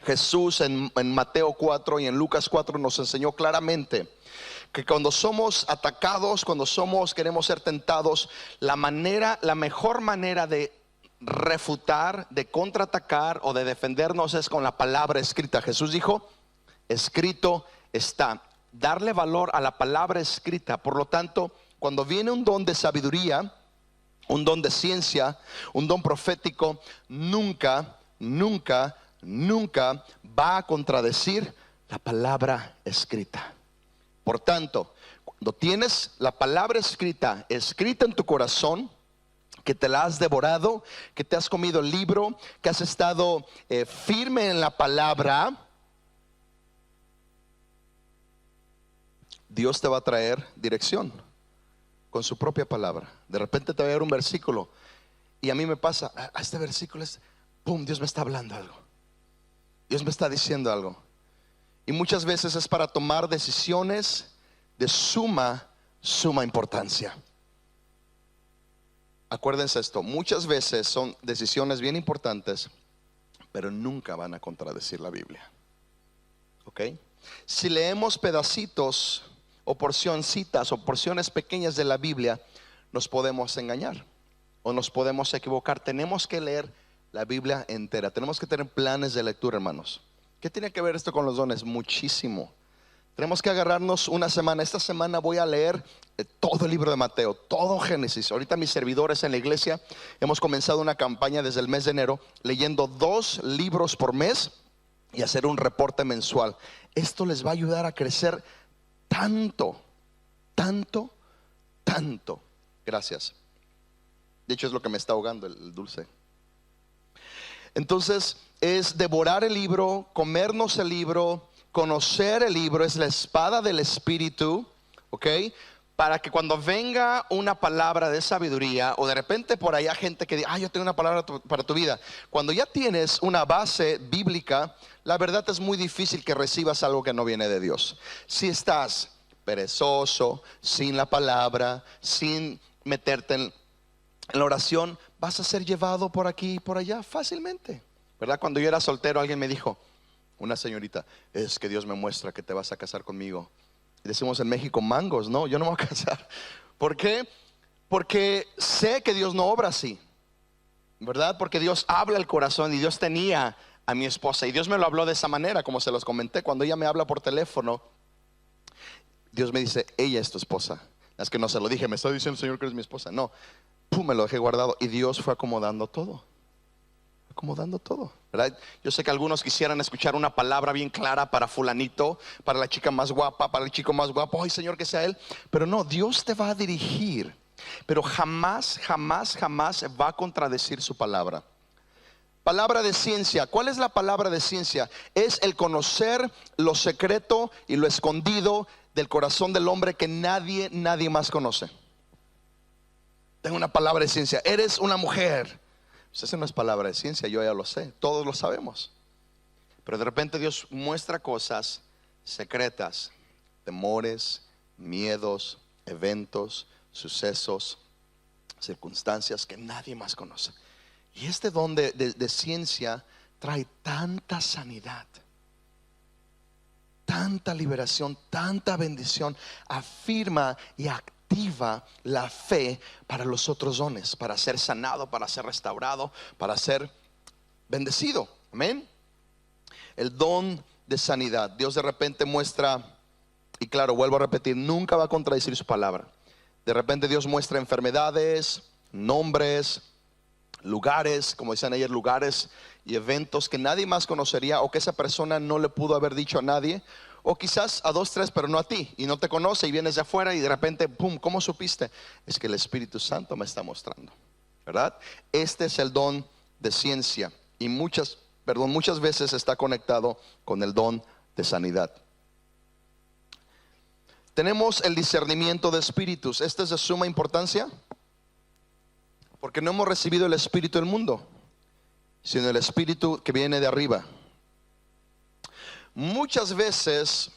Jesús en Mateo 4 y en Lucas 4 nos enseñó claramente que cuando somos atacados, cuando queremos ser tentados, la mejor manera de refutar, de contraatacar o de defendernos es con la palabra escrita. Jesús dijo, escrito está. Darle valor a la palabra escrita. Por lo tanto, cuando viene un don de sabiduría, un don de ciencia, un don profético, nunca va a contradecir la palabra escrita. Por tanto, cuando tienes la palabra escrita en tu corazón, que te la has devorado, que te has comido el libro, que has estado firme en la palabra, Dios te va a traer dirección con su propia palabra. De repente te va a dar un versículo y a mí me pasa, este versículo es, pum, Dios me está hablando algo, Dios me está diciendo algo. Y muchas veces es para tomar decisiones de suma importancia. Acuérdense esto, muchas veces son decisiones bien importantes, pero nunca van a contradecir la Biblia. ¿Ok? Si leemos pedacitos o porcioncitas o porciones pequeñas de la Biblia, nos podemos engañar o nos podemos equivocar. Tenemos que leer la Biblia entera. Tenemos que tener planes de lectura, hermanos. ¿Qué tiene que ver esto con los dones? Muchísimo. Tenemos que agarrarnos una semana. Esta semana voy a leer todo el libro de Mateo, todo Génesis. Ahorita mis servidores en la iglesia hemos comenzado una campaña desde el mes de enero, leyendo 2 libros por mes y hacer un reporte mensual. Esto les va a ayudar a crecer tanto. Gracias. De hecho es lo que me está ahogando el dulce. Entonces es devorar el libro, comernos el libro, conocer el libro. Es la espada del Espíritu, ¿ok? Para que cuando venga una palabra de sabiduría, o de repente por allá gente que diga, yo tengo una palabra para tu vida. Cuando ya tienes una base bíblica, la verdad es muy difícil que recibas algo que no viene de Dios. Si estás perezoso, sin la palabra, sin meterte en la oración, vas a ser llevado por aquí y por allá fácilmente, ¿verdad? Cuando yo era soltero, alguien me dijo, una señorita, es que Dios me muestra que te vas a casar conmigo. Y decimos en México, mangos, no, yo no me voy a casar. ¿Por qué? Porque sé que Dios no obra así, ¿verdad? Porque Dios habla el corazón y Dios tenía a mi esposa y Dios me lo habló de esa manera, como se los comenté. Cuando ella me habla por teléfono, Dios me dice, ella es tu esposa. Es que no se lo dije, me está diciendo el Señor que eres mi esposa. No, me lo dejé guardado y Dios fue acomodando todo, ¿verdad? Yo sé que algunos quisieran escuchar una palabra bien clara para fulanito, para la chica más guapa, para el chico más guapo. Ay, Señor, que sea él. Pero no, Dios te va a dirigir, pero jamás va a contradecir su palabra. Palabra de ciencia. ¿Cuál es la palabra de ciencia? Es el conocer lo secreto y lo escondido del corazón del hombre que nadie más conoce. Tengo una palabra de ciencia. Eres una mujer. Pues esa no es palabra de ciencia, yo ya lo sé, todos lo sabemos. Pero de repente Dios muestra cosas secretas, temores, miedos, eventos, sucesos, circunstancias que nadie más conoce. Y este don de ciencia trae tanta sanidad, tanta liberación, tanta bendición. Afirma y activa la fe para los otros dones, para ser sanado, para ser restaurado, para ser bendecido. Amén. El don de sanidad. Dios de repente muestra, y claro, vuelvo a repetir, nunca va a contradecir su palabra. De repente Dios muestra enfermedades, nombres, lugares, como decían ayer, lugares y eventos que nadie más conocería, o que esa persona no le pudo haber dicho a nadie, o quizás a 2, 3, pero no a ti, y no te conoce y vienes de afuera y de repente, pum, ¿cómo supiste? Es que el Espíritu Santo me está mostrando, ¿verdad? Este es el don de ciencia y muchas veces está conectado con el don de sanidad. Tenemos el discernimiento de espíritus. Este es de suma importancia porque no hemos recibido el espíritu del mundo, sino el espíritu que viene de arriba. Muchas veces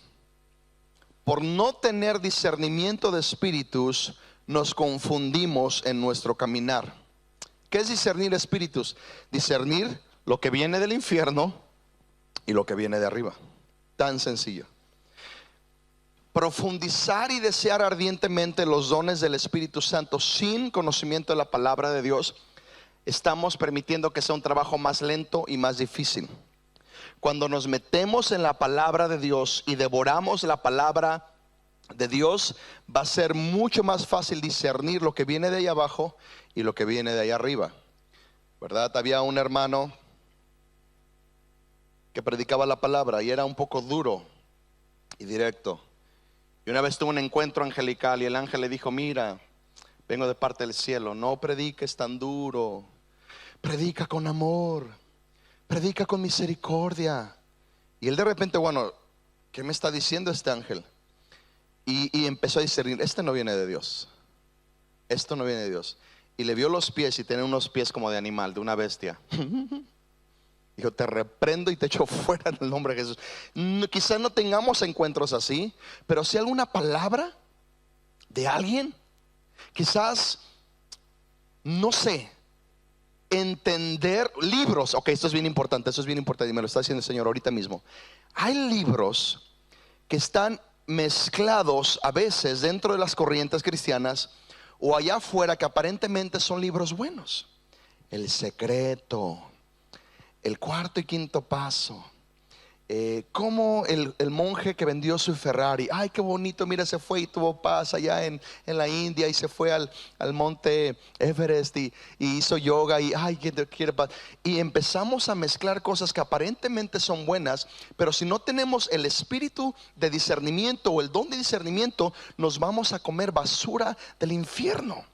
por no tener discernimiento de espíritus, nos confundimos en nuestro caminar. ¿Qué es discernir espíritus? Discernir lo que viene del infierno y lo que viene de arriba. Tan sencillo. Profundizar y desear ardientemente los dones del Espíritu Santo sin conocimiento de la palabra de Dios, estamos permitiendo que sea un trabajo más lento y más difícil. Cuando nos metemos en la palabra de Dios y devoramos la palabra de Dios, va a ser mucho más fácil discernir lo que viene de ahí abajo y lo que viene de ahí arriba, ¿verdad? Había un hermano que predicaba la palabra y era un poco duro y directo. Y una vez tuvo un encuentro angelical y el ángel le dijo: mira, vengo de parte del cielo, no prediques tan duro, predica con amor, predica con misericordia. Y él de repente, bueno, ¿qué me está diciendo este ángel? Y empezó a discernir: este no viene de Dios, esto no viene de Dios. Y le vio los pies y tenía unos pies como de animal, de una bestia. Dijo: te reprendo y te echo fuera en el nombre de Jesús. Quizás no tengamos encuentros así, pero si alguna palabra de alguien, quizás, no sé, entender libros. Ok, esto es bien importante, y me lo está diciendo el Señor ahorita mismo. Hay libros que están mezclados a veces dentro de las corrientes cristianas o allá afuera, que aparentemente son libros buenos. El secreto, el cuarto y quinto paso, como el monje que vendió su Ferrari. Ay, qué bonito, mira, se fue y tuvo paz allá en la India, y se fue al monte Everest y hizo yoga, y ay, que quiere paz. Y empezamos a mezclar cosas que aparentemente son buenas, pero si no tenemos el espíritu de discernimiento o el don de discernimiento, nos vamos a comer basura del infierno.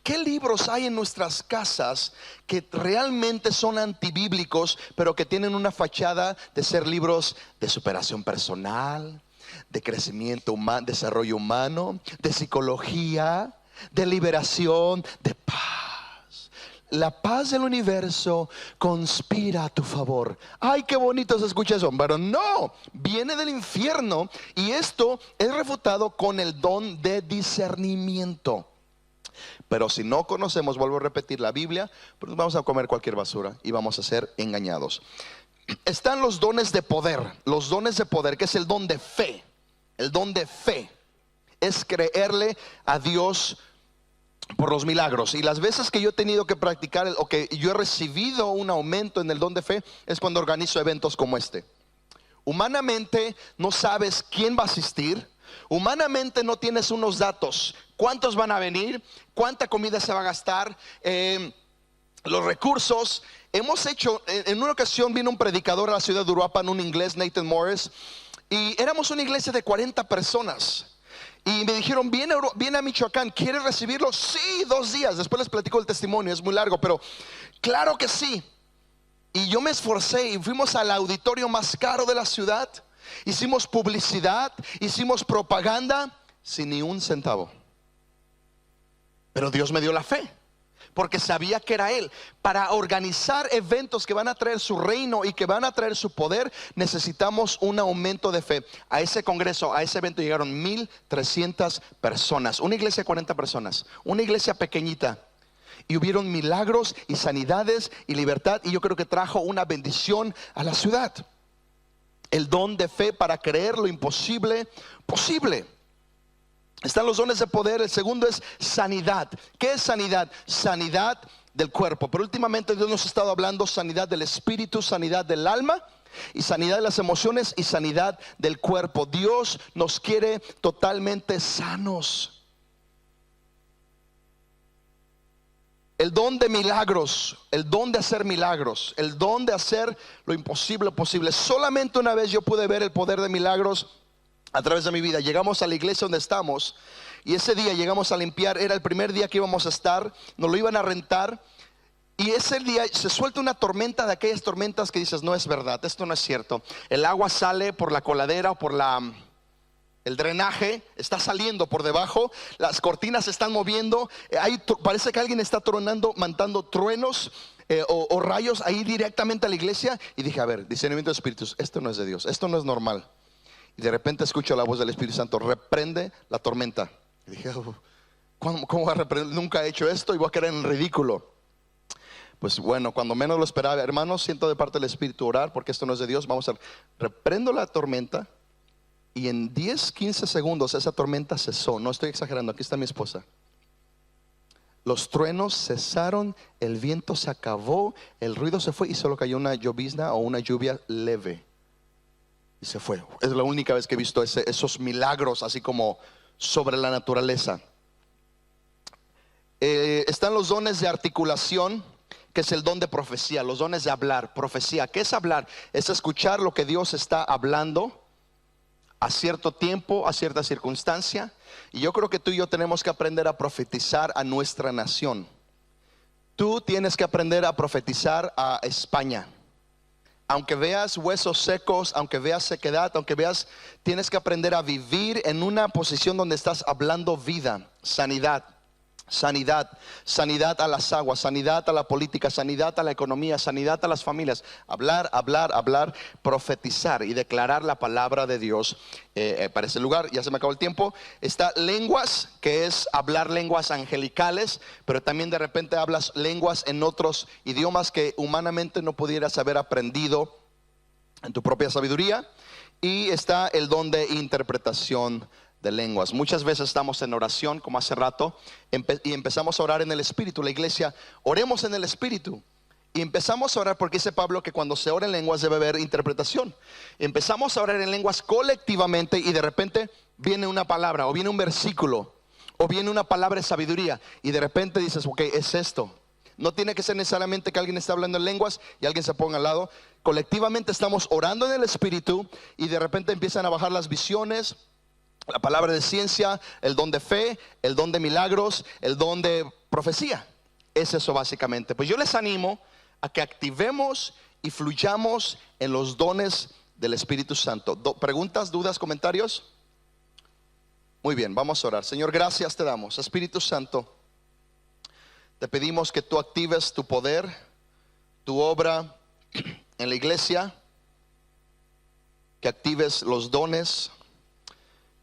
¿Qué libros hay en nuestras casas que realmente son antibíblicos, pero que tienen una fachada de ser libros de superación personal, de crecimiento humano, desarrollo humano, de psicología, de liberación, de paz? La paz del universo conspira a tu favor. Ay, qué bonito se escucha eso, pero no, viene del infierno. Y esto es refutado con el don de discernimiento. Pero si no conocemos, vuelvo a repetir, la Biblia, pues vamos a comer cualquier basura y vamos a ser engañados. Están los dones de poder. Los dones de poder, que es el don de fe. El don de fe es creerle a Dios por los milagros. Y las veces que yo he tenido que practicar, o que yo he recibido un aumento en el don de fe, es cuando organizo eventos como este. Humanamente no sabes quién va a asistir. Humanamente no tienes unos datos: cuántos van a venir, cuánta comida se va a gastar, los recursos. Hemos hecho, en una ocasión vino un predicador a la ciudad de Uruapan, un inglés, Nathan Morris, y éramos una iglesia de 40 personas. Y me dijeron: viene a Michoacán, ¿quieres recibirlo? Sí, 2 días. Después les platico el testimonio, es muy largo, pero claro que sí. Y yo me esforcé y fuimos al auditorio más caro de la ciudad. Hicimos publicidad, hicimos propaganda sin ni un centavo. Pero Dios me dio la fe, porque sabía que era Él. Para organizar eventos que van a traer su reino y que van a traer su poder, necesitamos un aumento de fe. A ese congreso, a ese evento llegaron 1,300 personas. Una iglesia de 40 personas, una iglesia pequeñita. Y hubieron milagros y sanidades y libertad. Y yo creo que trajo una bendición a la ciudad. El don de fe para creer lo imposible posible. Están los dones de poder. El segundo es sanidad. ¿Qué es sanidad? Sanidad del cuerpo. Pero últimamente Dios nos ha estado hablando sanidad del espíritu, sanidad del alma, y sanidad de las emociones, y sanidad del cuerpo. Dios nos quiere totalmente sanos. El don de milagros, el don de hacer milagros, el don de hacer lo imposible posible. Solamente una vez yo pude ver el poder de milagros a través de mi vida. Llegamos a la iglesia donde estamos, y ese día llegamos a limpiar. Era el primer día que íbamos a estar, nos lo iban a rentar. Y ese día se suelta una tormenta, de aquellas tormentas que dices: no es verdad, esto no es cierto. El agua sale por la coladera o por el drenaje, está saliendo por debajo. Las cortinas se están moviendo. Parece que alguien está tronando, mandando truenos o rayos ahí directamente a la iglesia. Y dije: a ver, discernimiento de espíritus, esto no es de Dios, esto no es normal. Y de repente escucho la voz del Espíritu Santo: reprende la tormenta. Y dije: ¿cómo voy a reprender? Nunca he hecho esto y voy a quedar en ridículo. Pues bueno, cuando menos lo esperaba, hermanos, siento de parte del Espíritu orar, porque esto no es de Dios. Vamos a reprendo la tormenta. Y en 10, 15 segundos esa tormenta cesó. No estoy exagerando, aquí está mi esposa. Los truenos cesaron, el viento se acabó, el ruido se fue y solo cayó una llovizna o una lluvia leve. Y se fue. Es la única vez que he visto esos milagros así como sobre la naturaleza. Están los dones de articulación, que es el don de profecía. Los dones de hablar, profecía. ¿Qué es hablar? Es escuchar lo que Dios está hablando a cierto tiempo, a cierta circunstancia. Y yo creo que tú y yo tenemos que aprender a profetizar a nuestra nación. Tú tienes que aprender a profetizar a España. Aunque veas huesos secos, aunque veas sequedad, tienes que aprender a vivir en una posición donde estás hablando vida, sanidad. Sanidad, sanidad a las aguas, sanidad a la política, sanidad a la economía, sanidad a las familias. Hablar, profetizar y declarar la palabra de Dios para ese lugar. Ya se me acabó el tiempo. Está lenguas, que es hablar lenguas angelicales, pero también de repente hablas lenguas en otros idiomas que humanamente no pudieras haber aprendido en tu propia sabiduría. Y está el don de interpretación de lenguas. Muchas veces estamos en oración, como hace rato, y empezamos a orar en el Espíritu. La iglesia, oremos en el Espíritu. Y empezamos a orar porque dice Pablo que cuando se ora en lenguas debe haber interpretación. Empezamos a orar en lenguas colectivamente y de repente viene una palabra o viene un versículo o viene una palabra de sabiduría y de repente dices: ok, es esto. No tiene que ser necesariamente que alguien esté hablando en lenguas y alguien se ponga al lado. Colectivamente estamos orando en el Espíritu y de repente empiezan a bajar las visiones, la palabra de ciencia, el don de fe, el don de milagros, el don de profecía. Es eso básicamente. Pues yo les animo a que activemos y fluyamos en los dones del Espíritu Santo. ¿Preguntas, dudas, comentarios? Muy bien, vamos a orar. Señor, gracias te damos. Espíritu Santo, te pedimos que tú actives tu poder, tu obra en la iglesia, que actives los dones.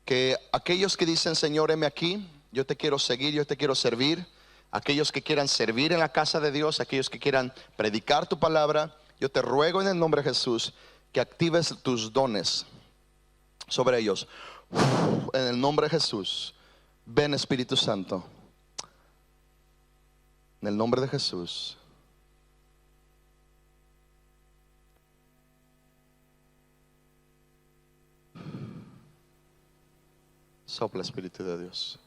Que aquellos que dicen: Señor, heme aquí, yo te quiero seguir, yo te quiero servir. Aquellos que quieran servir en la casa de Dios, aquellos que quieran predicar tu palabra, yo te ruego en el nombre de Jesús que actives tus dones sobre ellos. En el nombre de Jesús, ven Espíritu Santo. En el nombre de Jesús. Sopla, Espíritu de Dios.